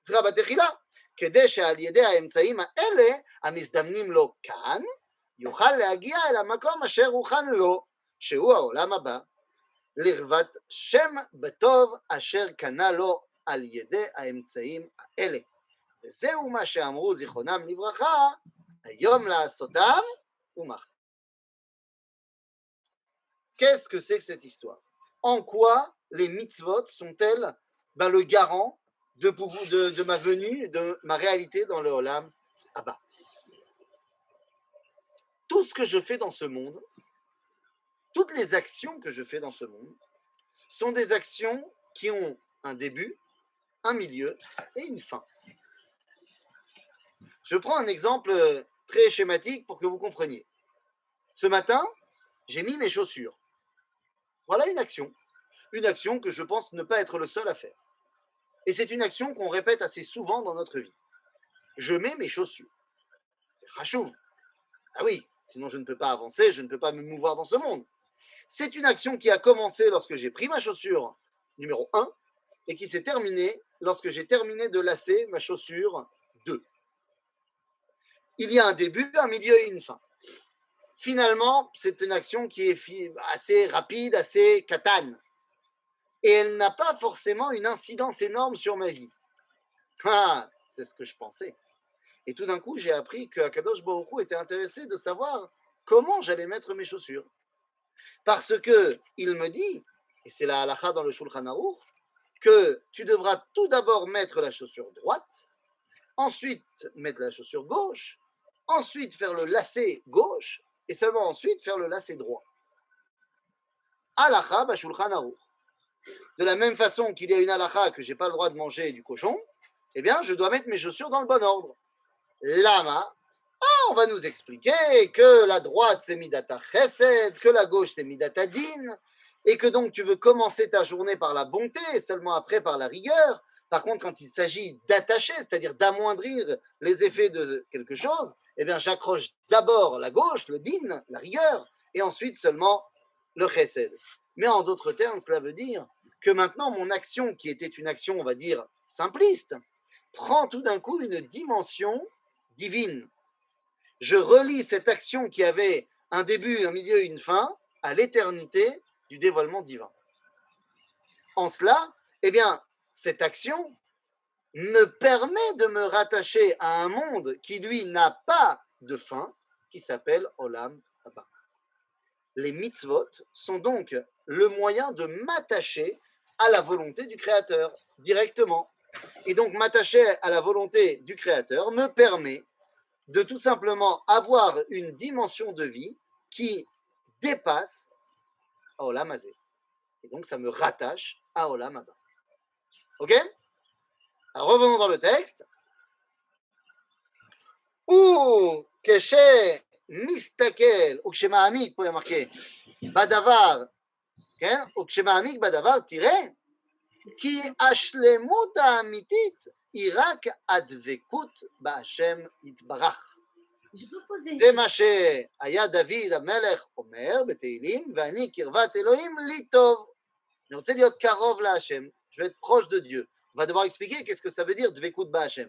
Rabatechila, כדי שעל ידי האמצעים האלה, המזדמנים לו כאן, יוכל להגיע אל המקום אשר הוכן לו, שהוא העולם הבא, לרוות שם בטוב אשר קנה לו על ידי האמצעים האלה. וזהו מה שאמרו זיכרונם לברכה, היום לעשותם ומחר. Qu'est-ce que c'est que cette histoire? En quoi les mitzvot sont-elles le garant de ma venue, de ma réalité dans le Olam Haba? Tout ce que je fais dans ce monde, toutes les actions que je fais dans ce monde, sont des actions qui ont un début, un milieu et une fin. Je prends un exemple très schématique pour que vous compreniez. Ce matin, j'ai mis mes chaussures. Voilà une action que je pense ne pas être le seul à faire. Et c'est une action qu'on répète assez souvent dans notre vie. Je mets mes chaussures. C'est rachouv. Ah oui, sinon je ne peux pas avancer, je ne peux pas me mouvoir dans ce monde. C'est une action qui a commencé lorsque j'ai pris ma chaussure numéro 1 et qui s'est terminée lorsque j'ai terminé de lasser ma chaussure 2. Il y a un début, un milieu et une fin. Finalement, c'est une action qui est assez rapide, assez katane. Et elle n'a pas forcément une incidence énorme sur ma vie. Ah, c'est ce que je pensais. Et tout d'un coup, j'ai appris que Akadosh Baruch Hu était intéressé de savoir comment j'allais mettre mes chaussures. Parce que il me dit, et c'est la halakha dans le Shulchan Aruch, que tu devras tout d'abord mettre la chaussure droite, ensuite mettre la chaussure gauche, ensuite faire le lacet gauche, et seulement ensuite faire le lacet droit. Halakha ba Shulchan Aruch. De la même façon qu'il y a une halakha que je n'ai pas le droit de manger du cochon, eh bien, je dois mettre mes chaussures dans le bon ordre. Lama, on va nous expliquer que la droite c'est midata chesed, que la gauche c'est midata din, et que donc tu veux commencer ta journée par la bonté et seulement après par la rigueur. Par contre, quand il s'agit d'attacher, c'est-à-dire d'amoindrir les effets de quelque chose, eh bien, j'accroche d'abord la gauche, le din, la rigueur, et ensuite seulement le chesed. Mais en d'autres termes, cela veut dire que maintenant, mon action, qui était une action, on va dire, simpliste, prend tout d'un coup une dimension divine. Je relie cette action qui avait un début, un milieu et une fin à l'éternité du dévoilement divin. En cela, eh bien, cette action me permet de me rattacher à un monde qui, lui, n'a pas de fin, qui s'appelle Olam Haba. Les mitzvot sont donc le moyen de m'attacher à la volonté du Créateur directement. Et donc, m'attacher à la volonté du Créateur me permet de tout simplement avoir une dimension de vie qui dépasse Olam Hazeh. Et donc, ça me rattache à Olam Haba. Ok? Alors, revenons dans le texte. ou כשמסתכל, ou כשמעמיק, פה יהיה בדבר, כן? או כשמעמיק בדבר, תראה, כי השלמות האמיתית היא רק הדבקות בהשם יתברך. זה מה שהיה דוד המלך אומר בתהילים, ואני קרבת אלוהים לי טוב. אני רוצה להיות קרוב להשם, je vais être proche de Dieu. On va devoir expliquer qu'est-ce que ça veut dire דבקות בהשם.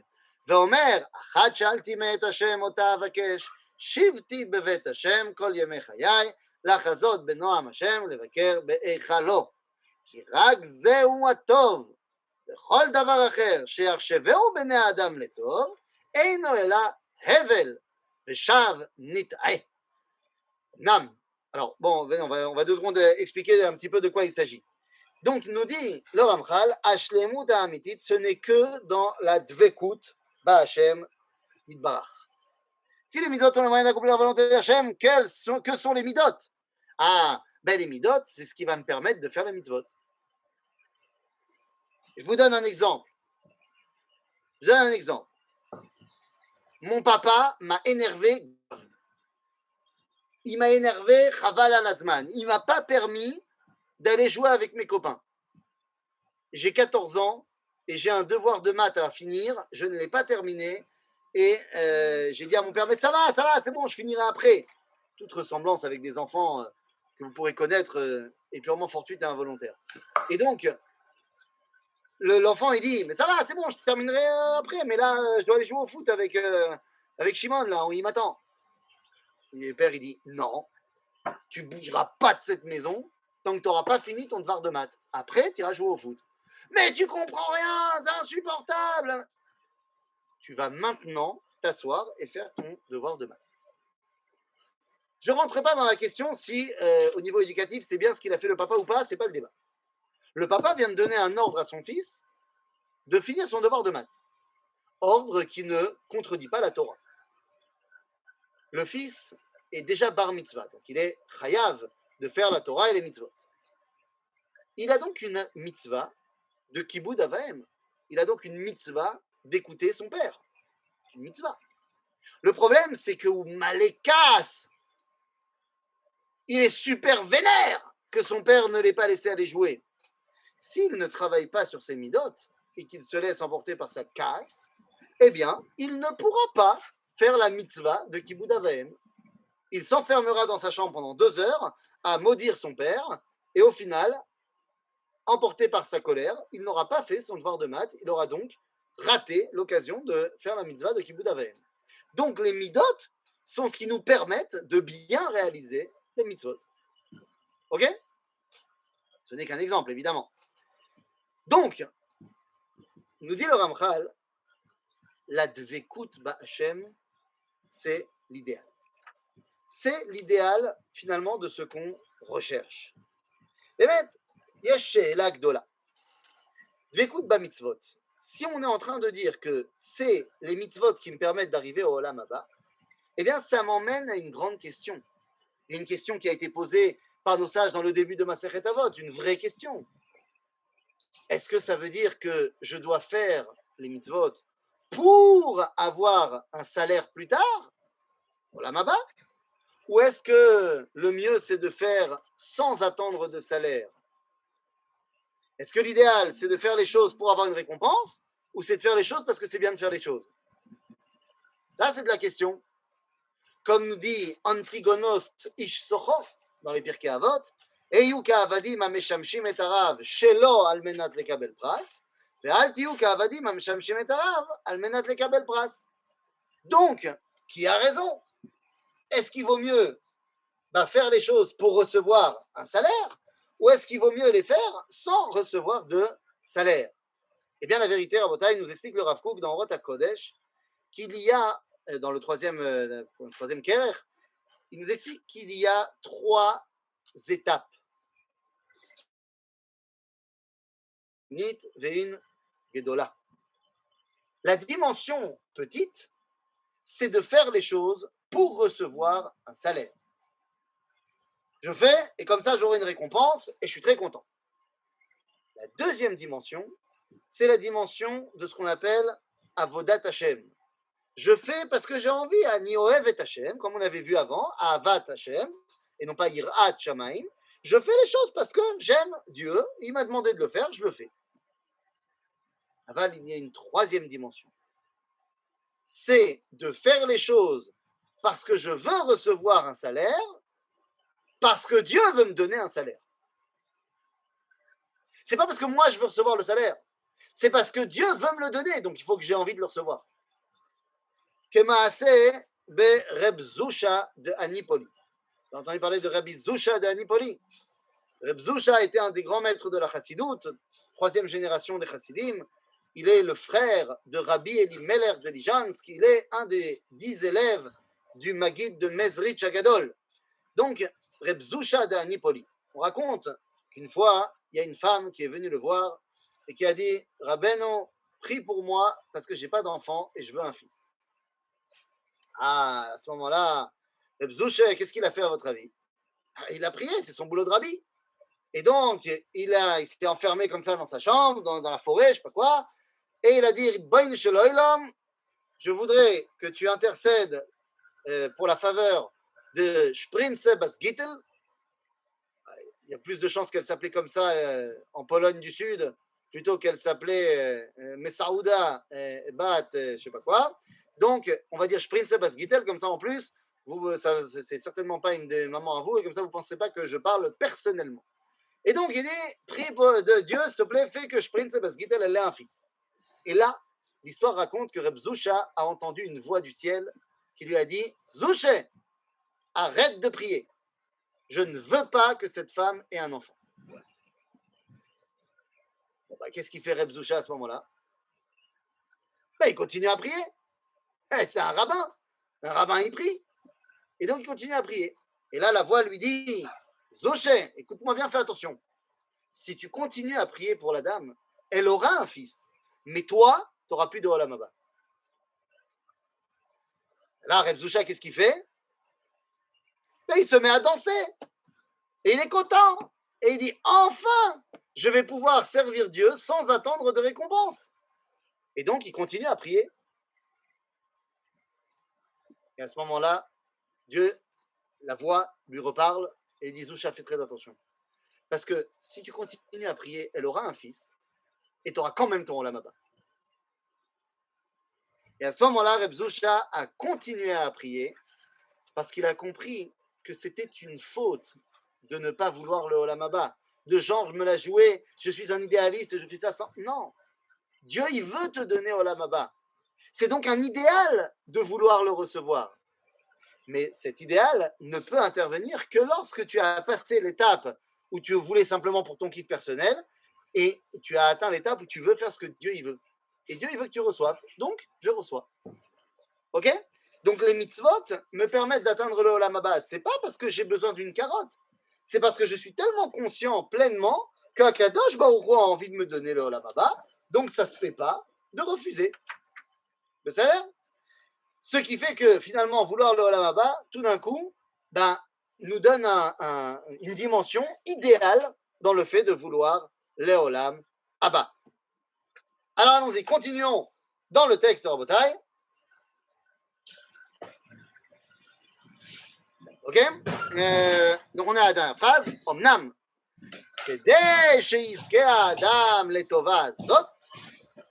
ואומר, אחת שאלתי מאת השם אותה אבקש, שבתי בבית השם כל ימי חיי, לחזות בנועם השם לבקר בהיכלו. כי רק זהו הטוב, וכל דבר אחר שיחשבהו בני האדם לטוב, אינו אלא הבל ושב נטעה. Nam. Alors, bon, on va 2 secondes expliquer un petit peu de quoi il s'agit. Donc, nous dit le Ramchal, Ashlemut ha'amitit, ce n'est que dans la dvekut ba'Hashem yitbarach. Si les midot sont les moyens d'accomplir la volonté d'Hashem, que sont les midot? Ah, ben les midot, c'est ce qui va me permettre de faire les mitzvot. Je vous donne un exemple. Mon papa m'a énervé. Il m'a énervé, chaval al azman. Il ne m'a pas permis d'aller jouer avec mes copains. J'ai 14 ans et j'ai un devoir de maths à finir. Je ne l'ai pas terminé. Et j'ai dit à mon père, mais ça va, c'est bon, je finirai après. Toute ressemblance avec des enfants que vous pourrez connaître est purement fortuite et involontaire. Et donc, l'enfant, il dit, mais ça va, c'est bon, je terminerai après. Mais là, je dois aller jouer au foot avec Shimon, là, où il m'attend. Et le père, il dit, non, tu ne bougeras pas de cette maison tant que tu n'auras pas fini ton devoir de maths. Après, tu iras jouer au foot. Mais tu comprends rien, c'est insupportable. Tu vas maintenant t'asseoir et faire ton devoir de maths. Je ne rentre pas dans la question si, au niveau éducatif, c'est bien ce qu'il a fait le papa ou pas, ce n'est pas le débat. Le papa vient de donner un ordre à son fils de finir son devoir de maths. Ordre qui ne contredit pas la Torah. Le fils est déjà bar mitzvah, donc il est chayav de faire la Torah et les mitzvot. Il a donc une mitzvah de kiboud avaim. Il a donc une mitzvah d'écouter son père. C'est une mitzvah. Le problème, c'est que Malékas, il est super vénère que son père ne l'ait pas laissé aller jouer. S'il ne travaille pas sur ses midot et qu'il se laisse emporter par sa casse, eh bien, il ne pourra pas faire la mitzvah de kiboud avaim. Il s'enfermera dans sa chambre pendant 2 heures à maudire son père et au final, emporté par sa colère, il n'aura pas fait son devoir de maths. Il aura donc raté l'occasion de faire la mitzvah de kiboud avaim. Donc les midot sont ce qui nous permettent de bien réaliser les mitzvot. Ok? Ce n'est qu'un exemple, évidemment. Donc, nous dit le Ramchal, la dvekut ba'Hashem, c'est l'idéal. C'est l'idéal, finalement, de ce qu'on recherche. באמת, יש שאלה גדולה. דבקות במצוות. Si on est en train de dire que c'est les mitzvot qui me permettent d'arriver au Olam Haba, eh bien, ça m'emmène à une grande question. Et une question qui a été posée par nos sages dans le début de Masechet Avot, une vraie question. Est-ce que ça veut dire que je dois faire les mitzvot pour avoir un salaire plus tard, Olam Haba, ou est-ce que le mieux c'est de faire sans attendre de salaire? Est-ce que l'idéal c'est de faire les choses pour avoir une récompense, ou c'est de faire les choses parce que c'est bien de faire les choses? Ça c'est de la question. Comme nous dit Antigonos Ish Socho dans les Pirkei Avot, Eyu ka'avadim ha'meshamshim et harav shelo al menat lekabel pras, ve'al tiyu ka'avadim ha'meshamshim et harav al menat lekabel pras. Donc, qui a raison? Est-ce qu'il vaut mieux faire les choses pour recevoir un salaire, ou est-ce qu'il vaut mieux les faire sans recevoir de salaire? Eh bien, la vérité, Rabotai, nous explique le Rav Kook dans Orot HaKodesh qu'il y a, dans le troisième Kerer, il nous explique qu'il y a 3 étapes. Nit ve'in gedola. La dimension petite, c'est de faire les choses pour recevoir un salaire. Je fais, et comme ça, j'aurai une récompense, et je suis très content. La deuxième dimension, c'est la dimension de ce qu'on appelle Avodat Hashem. Je fais parce que j'ai envie, Ani Ohev et Hashem, comme on avait vu avant, Ahavat Hashem, et non pas Yirat Shamaim. Je fais les choses parce que j'aime Dieu, il m'a demandé de le faire, je le fais. Aval, il y a une troisième dimension. C'est de faire les choses parce que je veux recevoir un salaire, parce que Dieu veut me donner un salaire. C'est pas parce que moi je veux recevoir le salaire, c'est parce que Dieu veut me le donner, donc il faut que j'ai envie de le recevoir. Kemaase be Reb Zusha de Anipoli. Vous avez entendu parler de Rabbi Zusha de Anipoli. Reb Zusha était un des grands maîtres de la Chassidoute, troisième génération des Chassidim. Il est le frère de Rabbi Elimelech de Lijansk. Il est un des 10 élèves du Maguid de Mezrich Agadol. Donc, Reb Zusha de Anipoli. On raconte qu'une fois, il y a une femme qui est venue le voir et qui a dit « Rabbeinu, prie pour moi parce que je n'ai pas d'enfant et je veux un fils. » Ah, à ce moment-là, Reb Zusha, qu'est-ce qu'il a fait à votre avis? Il a prié, c'est son boulot de rabbi. Et donc, il s'était enfermé comme ça dans sa chambre, dans la forêt, je ne sais pas quoi, et il a dit, je voudrais que tu intercèdes pour la faveur de Sprince Basgittel. Il y a plus de chances qu'elle s'appelait comme ça en Pologne du Sud, plutôt qu'elle s'appelait Messaouda Bat, je ne sais pas quoi. Donc, on va dire Sprince Basgittel, comme ça en plus, c'est certainement pas une des mamans à vous, et comme ça vous ne penserez pas que je parle personnellement. Et donc, il dit, prie de Dieu, s'il te plaît, fais que Sprince Basgittel, elle ait un fils. Et là, l'histoire raconte que Reb Zusha a entendu une voix du ciel qui lui a dit « Zusha, arrête de prier. Je ne veux pas que cette femme ait un enfant. » Bon, qu'est-ce qu'il fait Reb Zusha à ce moment-là? Il continue à prier. C'est un rabbin. Un rabbin, il prie. Et donc, il continue à prier. Et là, la voix lui dit « Zusha, écoute-moi bien, fais attention. Si tu continues à prier pour la dame, elle aura un fils. Mais toi, tu n'auras plus de Olam Haba. » Là, Reb Zusha, qu'est-ce qu'il fait? Il se met à danser. Et il est content. Et il dit, enfin, je vais pouvoir servir Dieu sans attendre de récompense. Et donc, il continue à prier. Et à ce moment-là, Dieu, la voix, lui reparle et dit, Zusha, fais très attention. Parce que si tu continues à prier, elle aura un fils et tu auras quand même ton Olam Haba. Et à ce moment-là, Reb Zusha a continué à prier parce qu'il a compris que c'était une faute de ne pas vouloir le Olam Haba. De genre, je me la jouais, je suis un idéaliste, je fais ça sans... Non, Dieu, il veut te donner Olam Haba. C'est donc un idéal de vouloir le recevoir. Mais cet idéal ne peut intervenir que lorsque tu as passé l'étape où tu voulais simplement pour ton kiff personnel et tu as atteint l'étape où tu veux faire ce que Dieu il veut. Et Dieu, il veut que tu reçoives. Donc, je reçois. OK? Donc, les mitzvot me permettent d'atteindre le Olam Haba. Ce n'est pas parce que j'ai besoin d'une carotte. C'est parce que je suis tellement conscient pleinement qu'Akadosh Baruch Hu a envie de me donner le Olam Haba. Donc, ça ne se fait pas de refuser. Vous savez? Ce qui fait que, finalement, vouloir le Olam Haba, tout d'un coup, nous donne une dimension idéale dans le fait de vouloir le Olam Haba. Alors allons-y, continuons dans le texte de Rabotai. Ok? Donc on est à la dernière phrase. Omnam, כדי שיזכה האדם לטובה הזאת,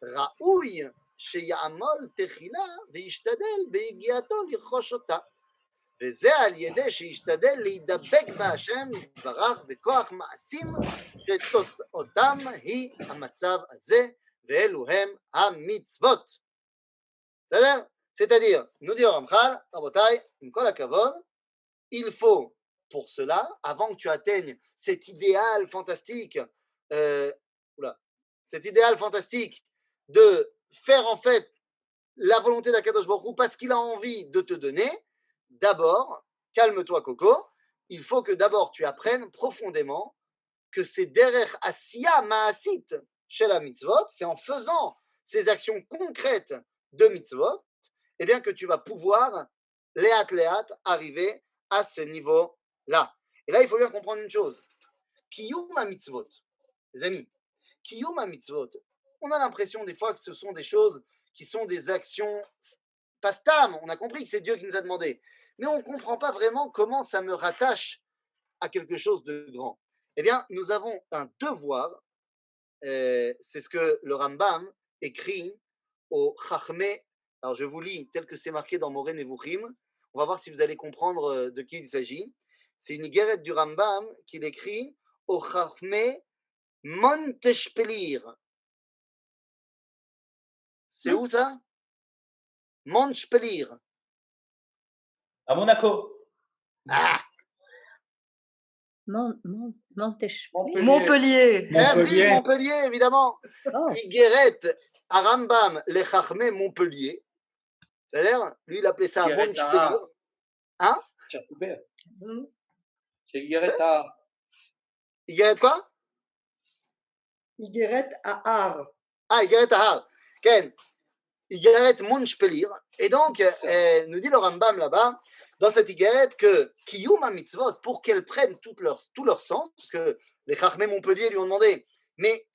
ראוי שיעמול תחילה וישתדל בהגיעתו לרכוש אותה. וזה על ידי שישתדל להידבק בהשם יתברך בכוח מעשים שתוצאותם היא המצב הזה. ואלו הם המצוות. בסדר? C'est-à-dire, nous dit Ramchal, Rabotai, עם כל הכבוד, il faut pour cela, avant que tu atteignes cet idéal fantastique, cet idéal fantastique de faire en fait la volonté d'Akadosh Baruch Hu parce qu'il a envie de te donner, d'abord, calme-toi Coco, il faut que d'abord tu apprennes profondément que c'est derrière Asiya Maasit chez la mitzvot, c'est en faisant ces actions concrètes de mitzvot, eh bien que tu vas pouvoir, léat, arriver à ce niveau-là. Et là, il faut bien comprendre une chose. Kiyum ha-mitzvot, les amis, Kiyum ha-mitzvot, on a l'impression des fois que ce sont des choses qui sont des actions pas stam, on a compris que c'est Dieu qui nous a demandé, mais on ne comprend pas vraiment comment ça me rattache à quelque chose de grand. Eh bien, nous avons un devoir, c'est ce que le Rambam écrit au Chachmé. Alors, je vous lis tel que c'est marqué dans Moreh Nevuchim. On va voir si vous allez comprendre de qui il s'agit. C'est une guérette du Rambam qu'il écrit au Chachmé Monteshpelir. C'est où ça? Monteshpelir. À Monaco. Ah, Montpellier. merci, Montpellier, évidemment. Oh. Guérette à Rambam, les Chachmé Montpellier. C'est-à-dire, lui, il appelait ça Monteshpelir. Hein? C'est Guérette à Ar. Guérette quoi? Guérette à Ar. Ah, Guérette à Ar. Ken. Guérette Monteshpelir. Et donc, nous dit le Rambam là-bas, dans cette Guérette, que Kiyuma Mitzvot, pour qu'elles prennent tout leur sens, parce que les Chachmé Montpellier lui ont demandé, mais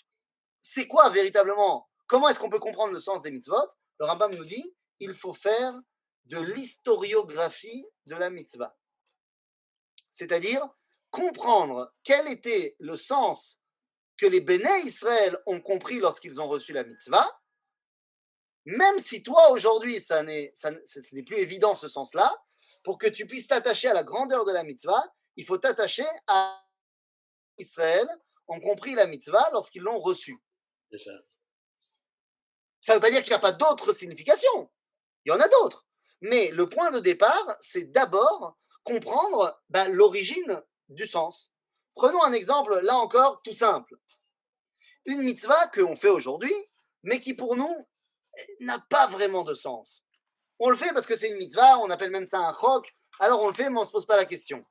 c'est quoi véritablement? Comment est-ce qu'on peut comprendre le sens des mitzvot? Le Rambam nous dit, il faut faire de l'historiographie de la mitzvah. C'est-à-dire comprendre quel était le sens que les Béné Israël ont compris lorsqu'ils ont reçu la mitzvah, même si toi aujourd'hui ce n'est plus évident ce sens-là, pour que tu puisses t'attacher à la grandeur de la mitzvah, il faut t'attacher à Israël ont compris la mitzvah lorsqu'ils l'ont reçue. Ça ne veut pas dire qu'il n'y a pas d'autres significations. Il y en a d'autres. Mais le point de départ, c'est d'abord comprendre l'origine du sens. Prenons un exemple, là encore, tout simple. Une mitzvah qu'on fait aujourd'hui, mais qui pour nous n'a pas vraiment de sens. On le fait parce que c'est une mitzvah, on appelle même ça un chok, alors on le fait, mais on ne se pose pas la question.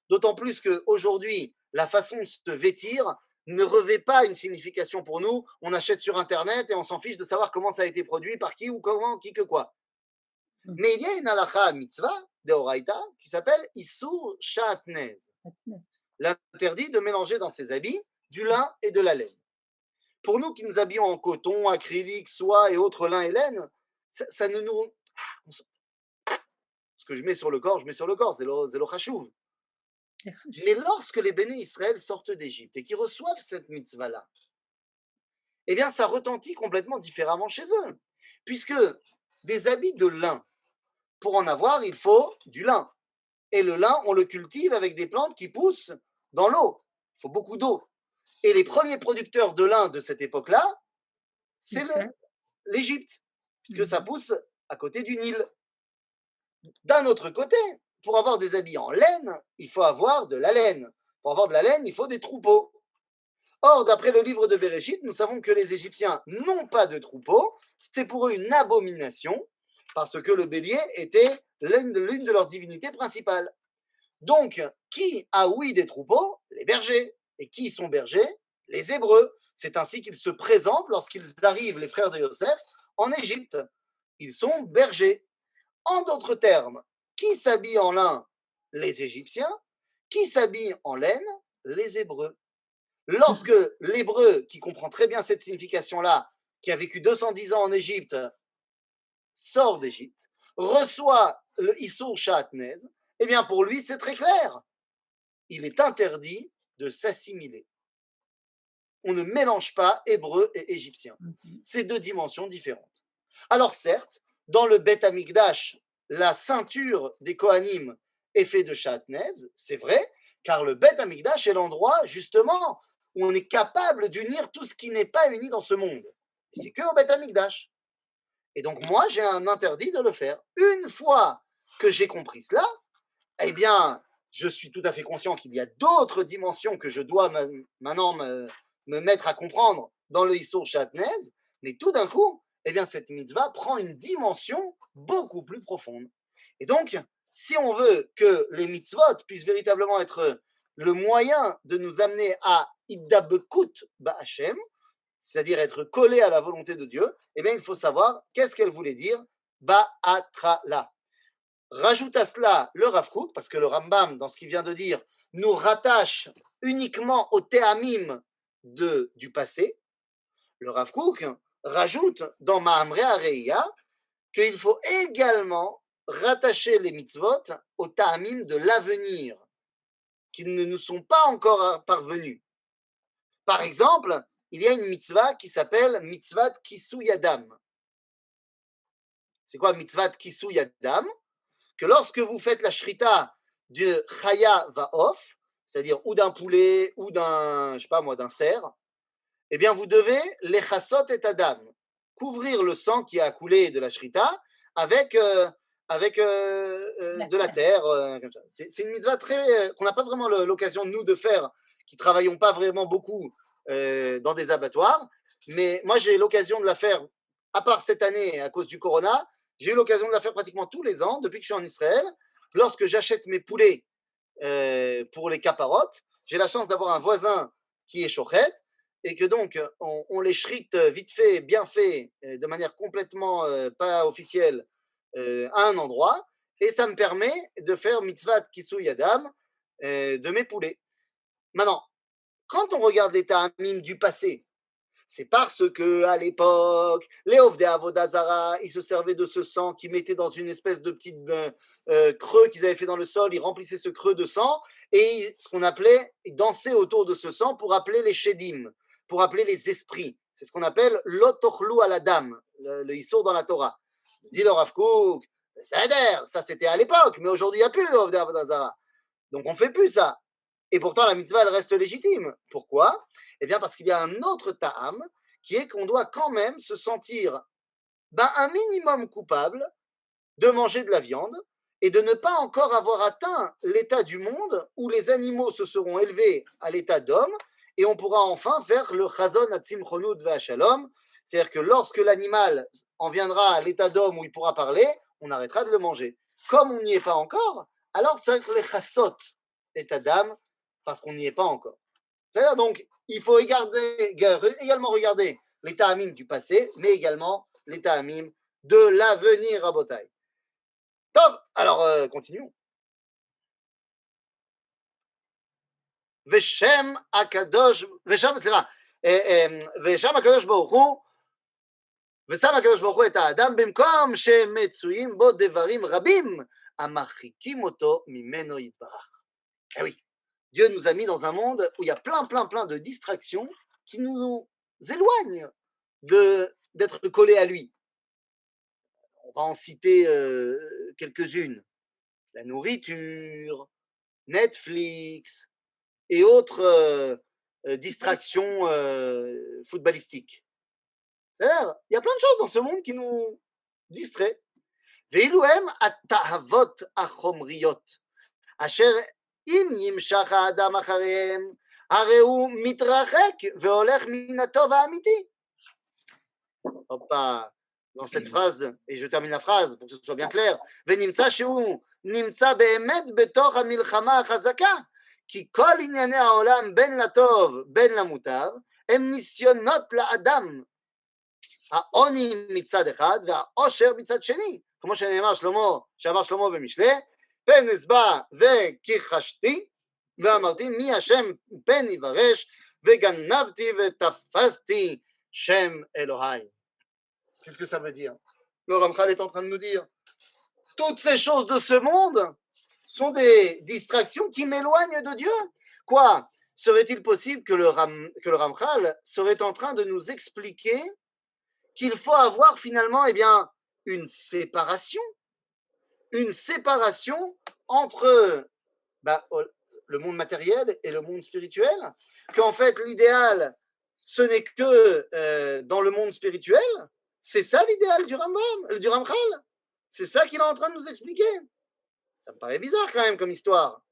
D'autant plus qu'aujourd'hui, la façon de se vêtir ne revêt pas une signification pour nous. On achète sur Internet et on s'en fiche de savoir comment ça a été produit, par qui ou comment, qui que quoi. Mais il y a une halakha mitzvah de Horaïta qui s'appelle Issur Shatnez. L'interdit de mélanger dans ses habits du lin et de la laine. Pour nous qui nous habillons en coton, acrylique, soie et autres lin et laine, ça ne nous... Ce que je mets sur le corps, c'est le chashouv. Mais lorsque les Béné Israël sortent d'Égypte et qu'ils reçoivent cette mitzvah-là, eh bien, ça retentit complètement différemment chez eux. Puisque des habits de lin, pour en avoir, il faut du lin. Et le lin, on le cultive avec des plantes qui poussent dans l'eau. Il faut beaucoup d'eau. Et les premiers producteurs de lin de cette époque-là, c'est l'Égypte, puisque ça pousse à côté du Nil. D'un autre côté, pour avoir des habits en laine, il faut avoir de la laine. Pour avoir de la laine, il faut des troupeaux. Or, d'après le livre de Bereshit, nous savons que les Égyptiens n'ont pas de troupeaux. C'était pour eux une abomination, parce que le bélier était l'une de leurs divinités principales. Donc, qui a oui des troupeaux? Les bergers. Et qui sont bergers? Les Hébreux. C'est ainsi qu'ils se présentent lorsqu'ils arrivent, les frères de Yosef, en Égypte. Ils sont bergers. En d'autres termes, qui s'habille en lin? Les Égyptiens. Qui s'habille en laine? Les Hébreux. Lorsque l'Hébreu, qui comprend très bien cette signification-là, qui a vécu 210 ans en Égypte, sort d'Égypte, reçoit le Issur Shatnez, eh bien pour lui, c'est très clair. Il est interdit de s'assimiler. On ne mélange pas hébreu et égyptien. C'est deux dimensions différentes. Alors certes, dans le Beth Amikdash, la ceinture des Kohanim est faite de Shatnez, c'est vrai, car le Beth Amikdash est l'endroit, justement, où on est capable d'unir tout ce qui n'est pas uni dans ce monde. C'est que au Beth Amikdash. Et donc moi, j'ai un interdit de le faire. Une fois que j'ai compris cela, eh bien, je suis tout à fait conscient qu'il y a d'autres dimensions que je dois maintenant me mettre à comprendre dans le Issur Shatnez, mais tout d'un coup, eh bien, cette mitzvah prend une dimension beaucoup plus profonde. Et donc, si on veut que les mitzvot puissent véritablement être le moyen de nous amener à Iddabekut Ba'Hashem, c'est-à-dire être collé à la volonté de Dieu, eh bien, il faut savoir qu'est-ce qu'elle voulait dire Ba'atrala. Rajoute à cela le Rav Kook, parce que le Rambam, dans ce qu'il vient de dire, nous rattache uniquement au Théamim du passé. Le Rav Kook rajoute dans Ma'amre Areia qu'il faut également rattacher les mitzvot au ta'amim de l'avenir, qui ne nous sont pas encore parvenus. Par exemple, il y a une mitzvah qui s'appelle mitzvat Kisu Yadam. C'est quoi mitzvat Kisu Yadam? Que lorsque vous faites la shrita de Chaya Va'of, c'est-à-dire ou d'un poulet ou d'un, je sais pas moi, d'un cerf, eh bien vous devez les chassot et adam, couvrir le sang qui a coulé de la shrita avec de la terre. Comme ça. C'est une mitzvah très qu'on n'a pas vraiment l'occasion nous de faire, qui travaillons pas vraiment beaucoup dans des abattoirs, mais moi j'ai l'occasion de la faire, à part cette année à cause du corona, j'ai eu l'occasion de la faire pratiquement tous les ans depuis que je suis en Israël. Lorsque j'achète mes poulets pour les caparottes, j'ai la chance d'avoir un voisin qui est shochet et que donc on les shrite vite fait, bien fait, de manière complètement pas officielle à un endroit, et ça me permet de faire mitzvat kisu yadam de mes poulets. Maintenant, quand on regarde les ta'amim du passé, c'est parce que à l'époque, les Ovdei Avodah Zara, ils se servaient de ce sang qu'ils mettaient dans une espèce de petit creux qu'ils avaient fait dans le sol, ils remplissaient ce creux de sang, et ce qu'on appelait, ils dansaient autour de ce sang pour appeler les Shedim, pour appeler les esprits. C'est ce qu'on appelle l'otochlu à la dame, le Issour dans la Torah. Dit le Rav Kook, ça c'était à l'époque, mais aujourd'hui il n'y a plus Ovdei Avodah Zara. Donc on ne fait plus ça. Et pourtant, la mitzvah, elle reste légitime. Pourquoi? Eh bien, parce qu'il y a un autre ta'am, qui est qu'on doit quand même se sentir un minimum coupable de manger de la viande et de ne pas encore avoir atteint l'état du monde où les animaux se seront élevés à l'état d'homme et on pourra enfin faire le chazon atzim chonud ve'ashalom, c'est-à-dire que lorsque l'animal en viendra à l'état d'homme où il pourra parler, on arrêtera de le manger. Comme on n'y est pas encore, alors c'est les chassot et adam, parce qu'on n'y est pas encore. C'est-à-dire donc, il faut également regarder les ta'amim du passé, mais également les ta'amim de l'avenir à Botaï. Top, alors continuons. Veshem akadosh baruch hu, ושם הקדוש ברוך הוא את האדם במקום שמצויים בו דברים רבים המרחיקים אותו ממנו יתברך. Eh oui, Dieu nous a mis dans un monde où il y a plein de distractions qui nous éloignent d'être collés à lui. On va en citer quelques-unes. La nourriture, Netflix et autres distractions footballistiques. C'est-à-dire, il y a plein de choses dans ce monde qui nous distraient. ואילו הם התאוות החומריות, אשר אם ימשך האדם אחריהם, הרי הוא מתרחק והולך מן הטוב האמיתי. Hoppa, dans cette phrase, et je termine la phrase pour que ce soit bien clair, ונמצא שהוא נמצא באמת בתוך המלחמה החזקה, כי כל ענייני העולם בין לטוב בין למוטב, הם ניסיונות לאדם. העוני מצד אחד והעושר מצד שני, כמו שאמר שלמה במשלי, פן אשבע וכיחשתי ואמרתי מי השם פן יברש וגנבתי ותפסתי שם אלוהי. Qu'est-ce que ça veut dire? Le Ramchal est en train de nous dire toutes ces choses de ce monde sont des distractions qui m'éloignent de Dieu. Quoi? Serait-il possible que le Ramchal serait en train de nous expliquer qu'il faut avoir finalement une séparation entre le monde matériel et le monde spirituel, qu'en fait l'idéal, ce n'est que dans le monde spirituel. C'est ça l'idéal du Ramchal. C'est ça qu'il est en train de nous expliquer. Ça me paraît bizarre quand même comme histoire.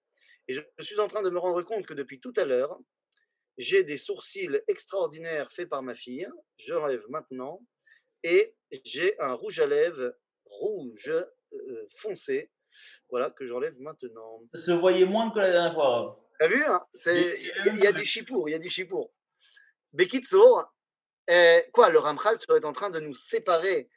Et je suis en train de me rendre compte que depuis tout à l'heure, j'ai des sourcils extraordinaires faits par ma fille. Je l'enlève maintenant. Et j'ai un rouge à lèvres rouge foncé, voilà, que j'enlève maintenant. Ça se voyait moins que la dernière fois. T'as vu hein? Il y a du chipour, Bekitsour, quoi, le Ramchal serait en train de nous séparer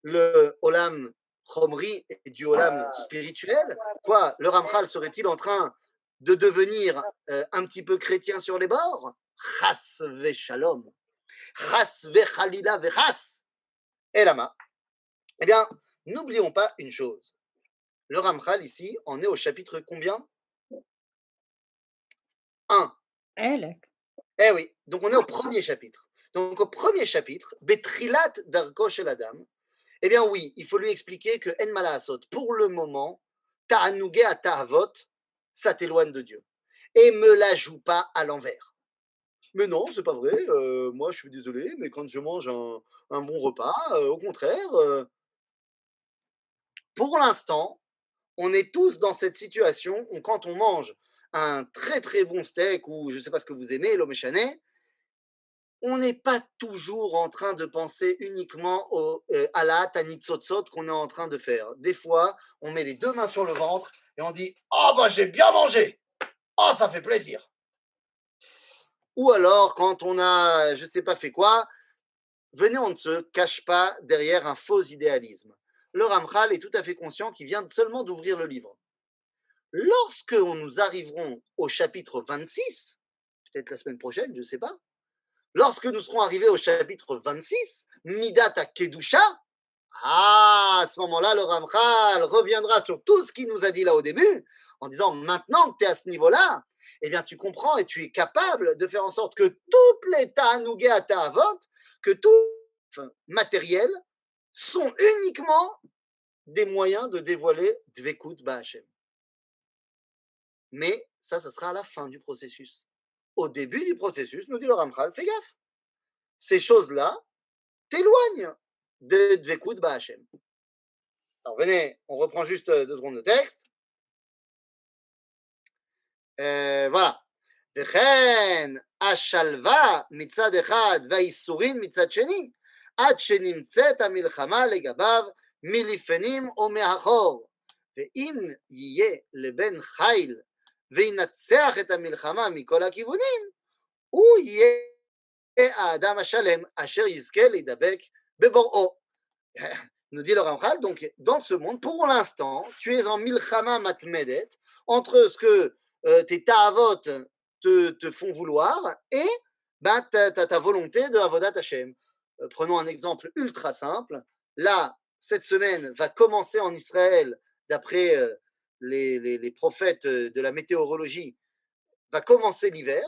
le Olam Chomri et du Olam spirituel? Quoi, le Ramchal serait-il en train de devenir un petit peu chrétien sur les bords? Chas ve shalom, chas ve chalila ve chas. Et là-bas, eh bien, N'oublions pas une chose. Le Ramchal, ici, on est au chapitre combien? 1. Eh oui, donc on est au premier chapitre. Donc au premier chapitre, Betrilat Darko Shel Adam, eh bien oui, il faut lui expliquer que En Malaasot, pour le moment, Ta'anugé à Ta'avot, ça t'éloigne de Dieu. Et me la joue pas à l'envers. Mais non, c'est pas vrai, moi je suis désolé, mais quand je mange un bon repas, au contraire, pour l'instant, on est tous dans cette situation où quand on mange un très très bon steak ou je ne sais pas ce que vous aimez, l'homme on n'est pas toujours en train de penser uniquement à la tanitzotzot qu'on est en train de faire. Des fois, on met les deux mains sur le ventre et on dit « Oh, bah j'ai bien mangé! Oh, ça fait plaisir !» Ou alors, quand on a, je ne sais pas fait quoi, venez, on ne se cache pas derrière un faux idéalisme. Le Ramchal est tout à fait conscient qu'il vient seulement d'ouvrir le livre. Lorsque nous arriverons au chapitre 26, peut-être la semaine prochaine, je ne sais pas, lorsque nous serons arrivés au chapitre 26, Midat à Kedusha, à ce moment-là, le Ramchal reviendra sur tout ce qu'il nous a dit là au début, en disant maintenant que tu es à ce niveau-là, eh bien tu comprends et tu es capable de faire en sorte que toutes les ta'anugé à ta'avot, que tout matériel, sont uniquement des moyens de dévoiler Dvekut Ba'Hashem. Mais ça sera à la fin du processus. Au début du processus, nous dit le Ramchal, fais gaffe. Ces choses-là t'éloignent de Dvekut Ba'Hashem. Alors venez, on reprend juste 2 secondes de texte. Voilà. וכן השלווה מצד אחד והאיסורים מצד שני, עד שנמצאת המלחמה לגביו מלפנים או מאחור. ואם יהיה לבן חיל וינצח את המלחמה מכל הכיוונים, הוא יהיה האדם השלם אשר יזכה להידבק בבוראו. Nous dit le Ramchal, donc dans ce monde, pour l'instant, tu es en milchama matmedet, entre ce que tes ta'avot te font vouloir et ben, ta volonté de Avodat Hashem. Prenons un exemple ultra simple. Là, cette semaine va commencer en Israël, d'après les prophètes de la météorologie, va commencer l'hiver,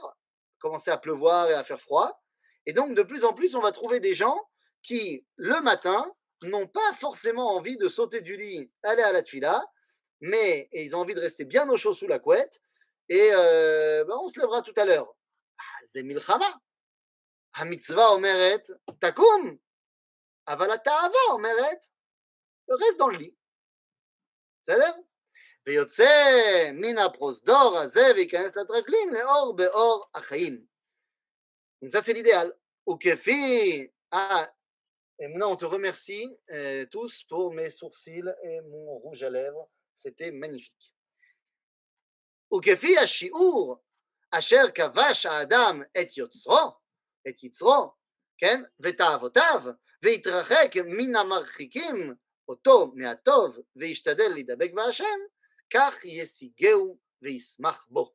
commencer à pleuvoir et à faire froid. Et donc, de plus en plus, on va trouver des gens qui, le matin, n'ont pas forcément envie de sauter du lit, aller à la tfila, mais ils ont envie de rester bien au chaud sous la couette, et ben on se lèvera tout à l'heure. C'est milchama. Hamitzvah omeret takum, aval hata'ava omeret reste dans le lit. בסדר? ויוצא מן הפרוזדור הזה וייכנס לטרקלין לאור באור החיים. Donc ça c'est l'idéal. וכפי Et maintenant, on te remercie tous pour mes sourcils et mon rouge à lèvres. C'était magnifique. וכפי השיעור אשר כבש האדם את יצרו, כן? ותאוותיו, והתרחק מן המרחיקים אותו מהטוב, וישתדל להידבק בהשם, כך ישיגהו וישמח בו.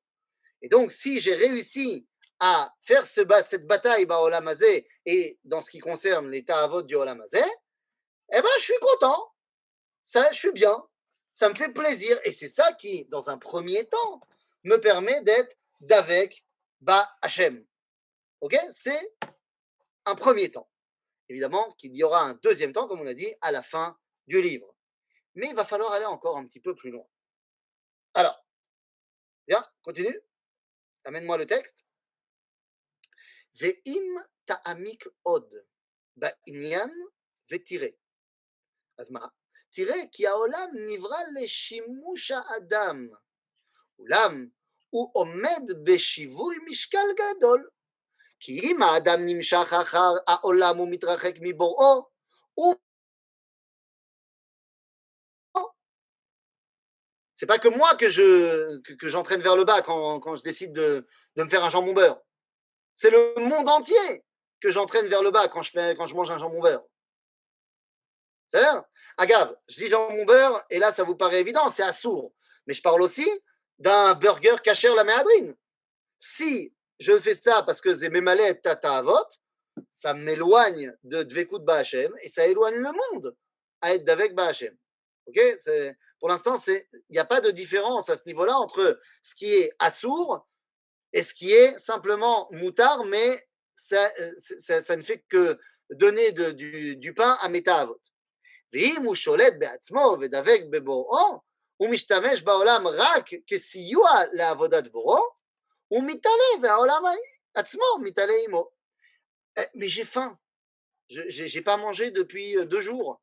Et donc, si j'ai réussi à faire cette bataille Ba'olam Hazeh et dans ce qui concerne les ta'avot du Olam Hazeh, eh ben je suis content, ça, je suis bien, ça me fait plaisir et c'est ça qui, dans un premier temps, me permet d'être d'avec Ba'Hashem. Ok? C'est un premier temps. Évidemment qu'il y aura un deuxième temps, comme on a dit, à la fin du livre. Mais il va falloir aller encore un petit peu plus loin. Alors, bien, continue. Amène-moi le texte. ואם תעמיק עוד בעניין ותראה. אז מה? תראה כי העולם נברא לשימוש האדם, אולם הוא עומד בשיווי משקל גדול, כי אם האדם נמשך אחר העולם ומתרחק מבוראו, הוא... C'est pas que moi que j'entraîne vers le bas quand je décide de me faire un jambon beurre. C'est le monde entier que j'entraîne vers le bas quand je mange un jambon beurre. C'est-à-dire, agave, je dis jambon beurre, et là, ça vous paraît évident, c'est assourd. Mais je parle aussi d'un burger kasher la méadrine. Si je fais ça parce que c'est mémalé tata avot, ça m'éloigne de Dvekut Ba'Hashem et ça éloigne le monde à être d'avec Ba'Hachem. Okay, pour l'instant, il n'y a pas de différence à ce niveau-là entre ce qui est assour et ce qui est simplement moutard, mais ça ne fait que donner du pain à Métavot. ואם הוא שולט בעצמו ודבק בבוראו, הוא משתמש בעולם רק כסיוע לעבודת בוראו, הוא מתעלה והעולם עצמו מתעלה עמו. Mais j'ai faim. J'ai pas mangé depuis 2 jours.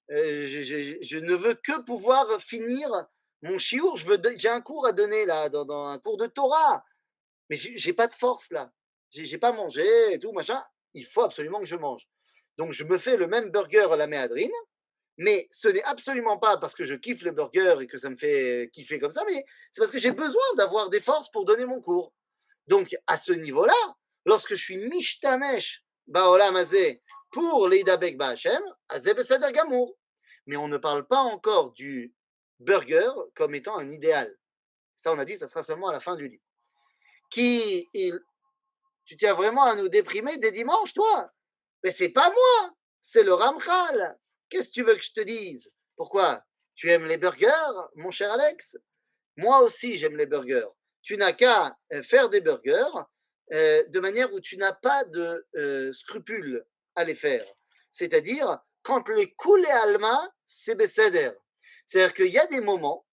Je ne veux que pouvoir finir mon chiour. J'ai un cours à donner là, dans un cours de Torah. Mais j'ai pas de force là. J'ai pas mangé et tout, machin. Il faut absolument que je mange. Donc je me fais le même burger à la méadrine, mais ce n'est absolument pas parce que je kiffe le burger et que ça me fait kiffer comme ça, mais c'est parce que j'ai besoin d'avoir des forces pour donner mon cours. Donc à ce niveau-là, lorsque je suis mishtamesh ba'olam hazeh pour l'Eidabek Ba'Hachem, hazeh beseder gamour. Mais on ne parle pas encore du burger comme étant un idéal. Ça, on a dit, ça sera seulement à la fin du livre. Tu tiens vraiment à nous déprimer dès dimanche, toi? Mais c'est pas moi, c'est le Ramchal. Qu'est-ce que tu veux que je te dise? Pourquoi? Tu aimes les burgers, mon cher Alex? Moi aussi, j'aime les burgers. Tu n'as qu'à faire des burgers de manière où tu n'as pas de scrupules à les faire. C'est-à-dire, quand les koulé alma, c'est besséder. C'est-à-dire qu'il y a des moments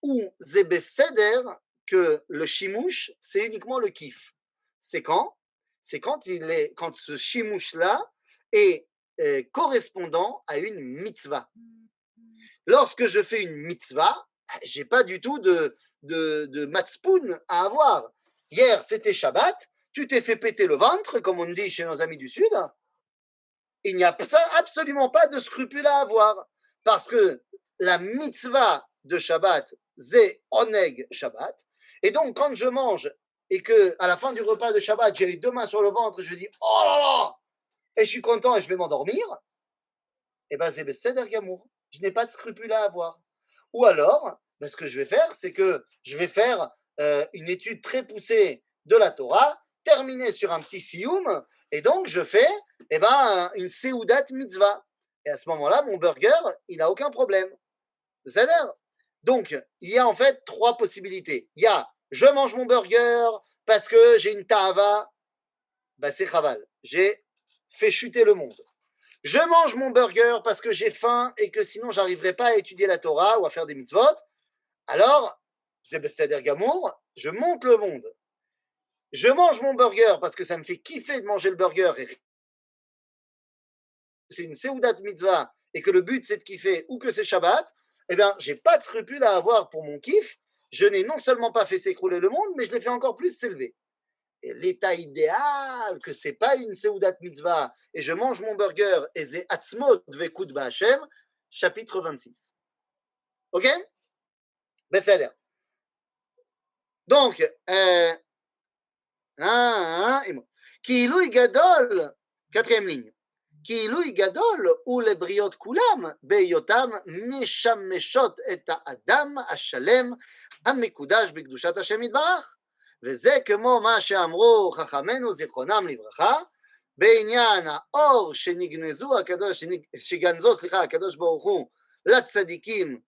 où c'est besséder que le chimouche, c'est uniquement le kiff. C'est quand? C'est quand ce chimouche-là est correspondant à une mitzvah. Lorsque je fais une mitzvah, j'ai pas du tout de matzpoun à avoir. Hier, c'était Shabbat, tu t'es fait péter le ventre, comme on dit chez nos amis du Sud. Il n'y a absolument pas de scrupule à avoir, parce que la mitzvah de Shabbat, c'est oneg Shabbat, et donc quand je mange et que à la fin du repas de Shabbat, j'ai les 2 mains sur le ventre et je dis oh là là, et je suis content et je vais m'endormir, et ben c'est besséder gamour. Je n'ai pas de scrupule à avoir. Ou alors, ce que je vais faire, c'est que je vais faire une étude très poussée de la Torah, terminée sur un petit sioum, et donc je fais une seudat mitzvah. Et à ce moment-là, mon burger, il n'a aucun problème. C'est-à-dire, donc, il y a en fait 3 possibilités. Il y a, je mange mon burger parce que j'ai une ta'ava, c'est chaval. J'ai fait chuter le monde. Je mange mon burger parce que j'ai faim et que sinon j'arriverai pas à étudier la Torah ou à faire des mitzvot. Alors, c'est besséder gamour, je monte le monde. Je mange mon burger parce que ça me fait kiffer de manger le burger et c'est une seudat mitzvah et que le but c'est de kiffer ou que c'est Shabbat, eh bien, j'ai pas de scrupule à avoir pour mon kiff. Je n'ai non seulement pas fait s'écrouler le monde, mais je l'ai fait encore plus s'élever. Et l'état idéal, que c'est pas une seudat mitzvah, et je mange mon burger, et c'est atzmot vekut ba'Hachem, chapitre 26. Ok? Besséder. Donc, Ki'ilui gadol, 4e ligne. Ki'ilui gadol ou les briot kulam, beyotam meshameshot et ha'adam ha'shalem ha'mekudash b'kedushat Hashem yitbarach. וזה כמו מה שאמרו חכמינו זיכרונם לברכה בעניין האור שגנזו הקדוש ברוך הוא לצדיקים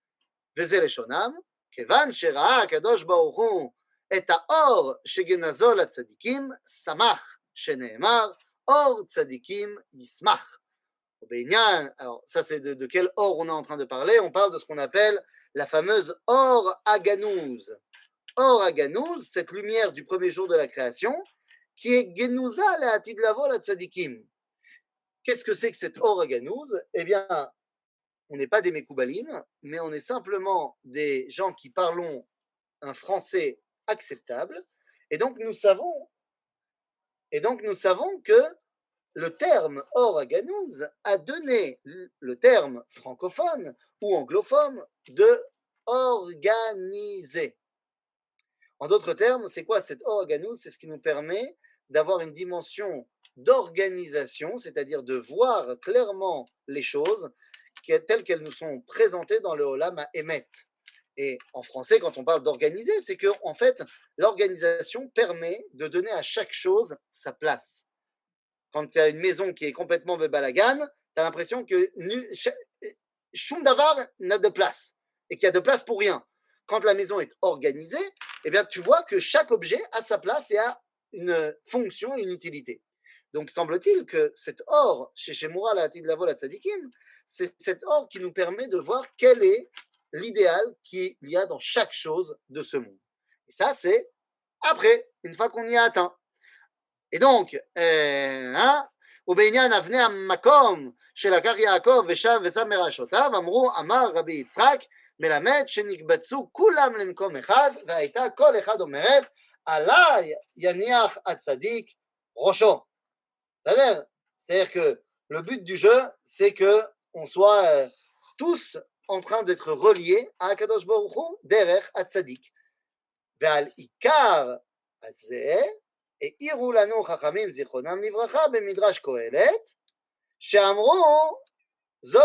וזה לשונם, כיוון שראה הקדוש ברוך הוא את האור שגנזו לצדיקים, שמח, שנאמר אור צדיקים ישמח. Alors ça c'est de quel or on est en train de parler? On parle de ce qu'on appelle la fameuse or aganouz. Or aganouz, cette lumière du premier jour de la création, qui est genouza le'atid lavo la tzadikim. Qu'est-ce que c'est que cette or aganouz? Eh bien, on n'est pas des mekoubalim, mais on est simplement des gens qui parlons un français acceptable, et donc nous savons que le terme or aganouz a donné le terme francophone ou anglophone de organiser. En d'autres termes, c'est quoi cet or aganouz? C'est ce qui nous permet d'avoir une dimension d'organisation, c'est-à-dire de voir clairement les choses telles qu'elles nous sont présentées dans le Olam HaEmet. Et en français, quand on parle d'organiser, c'est que en fait, l'organisation permet de donner à chaque chose sa place. Quand tu as une maison qui est complètement bebalagan, tu as l'impression que Shum Davar n'a de place, et qu'il y a de place pour rien. Quand la maison est organisée, eh bien, tu vois que chaque objet a sa place et a une fonction, une utilité. Donc, semble-t-il que cet or, chez Shemura, la Hatid Lavo, la Tzadikim, c'est cet or qui nous permet de voir quel est l'idéal qu'il y a dans chaque chose de ce monde. Et ça, c'est après, une fois qu'on y a atteint. Et donc, ובעניין אבני המקום שלקח יעקב ושב ושם מראשותיו, אמר רבי יצחק, מלמד שנקבצו כולם למקום אחד, והייתה כל אחד אומרת, עליי יניח הצדיק ראשו. C'est-à-dire que le but du jeu, c'est qu'on soit tous en train d'être reliés à Akadosh Baruch Hu derech atzadik. ועל עיקר הזה, העירו לנו חכמים זיכרונם לברכה במדרש קהלת, שאמרו, זאת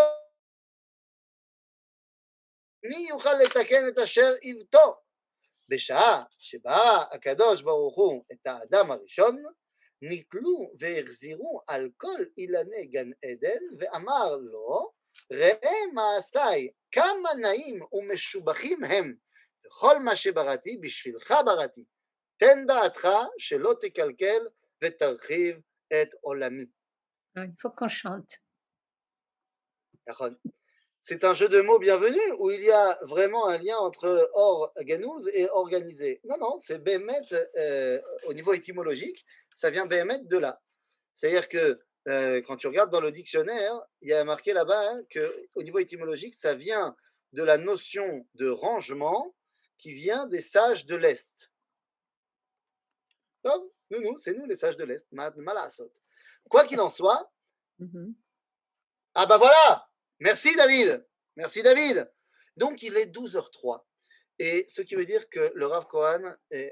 מי יוכל לתקן את אשר עיוותו? בשעה שברא הקדוש ברוך הוא את האדם הראשון, נתלו והחזירו על כל אילני גן עדן, ואמר לו, ראה מעשיי, כמה נעים ומשובחים הם, וכל מה שבראתי בשבילך בראתי. תן דעתך שלא תקלקל ותרחיב את עולמי. Il faut qu'on chante. C'est un jeu de mots bienvenu où il y a vraiment un lien entre or ganouz et organisé. Non, c'est bémet au niveau étymologique, ça vient bémet de là. C'est-à-dire que quand tu regardes dans le dictionnaire, il y a marqué là-bas qu'au niveau étymologique, ça vient de la notion de rangement qui vient des sages de l'Est. Donc, c'est nous les sages de l'Est. Malasot. Quoi qu'il en soit, ah ben voilà, merci David. Donc il est 12h03. Et ce qui veut dire que le Rav Kohan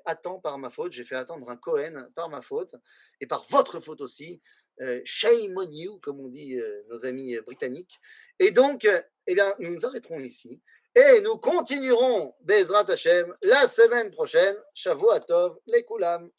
attend par ma faute, j'ai fait attendre un Kohen par ma faute, et par votre faute aussi, shame on you, comme on dit nos amis britanniques. Et donc, eh bien, nous nous arrêterons ici, et nous continuerons Bezrat Hashem la semaine prochaine. Shavua Tov, les Kulam.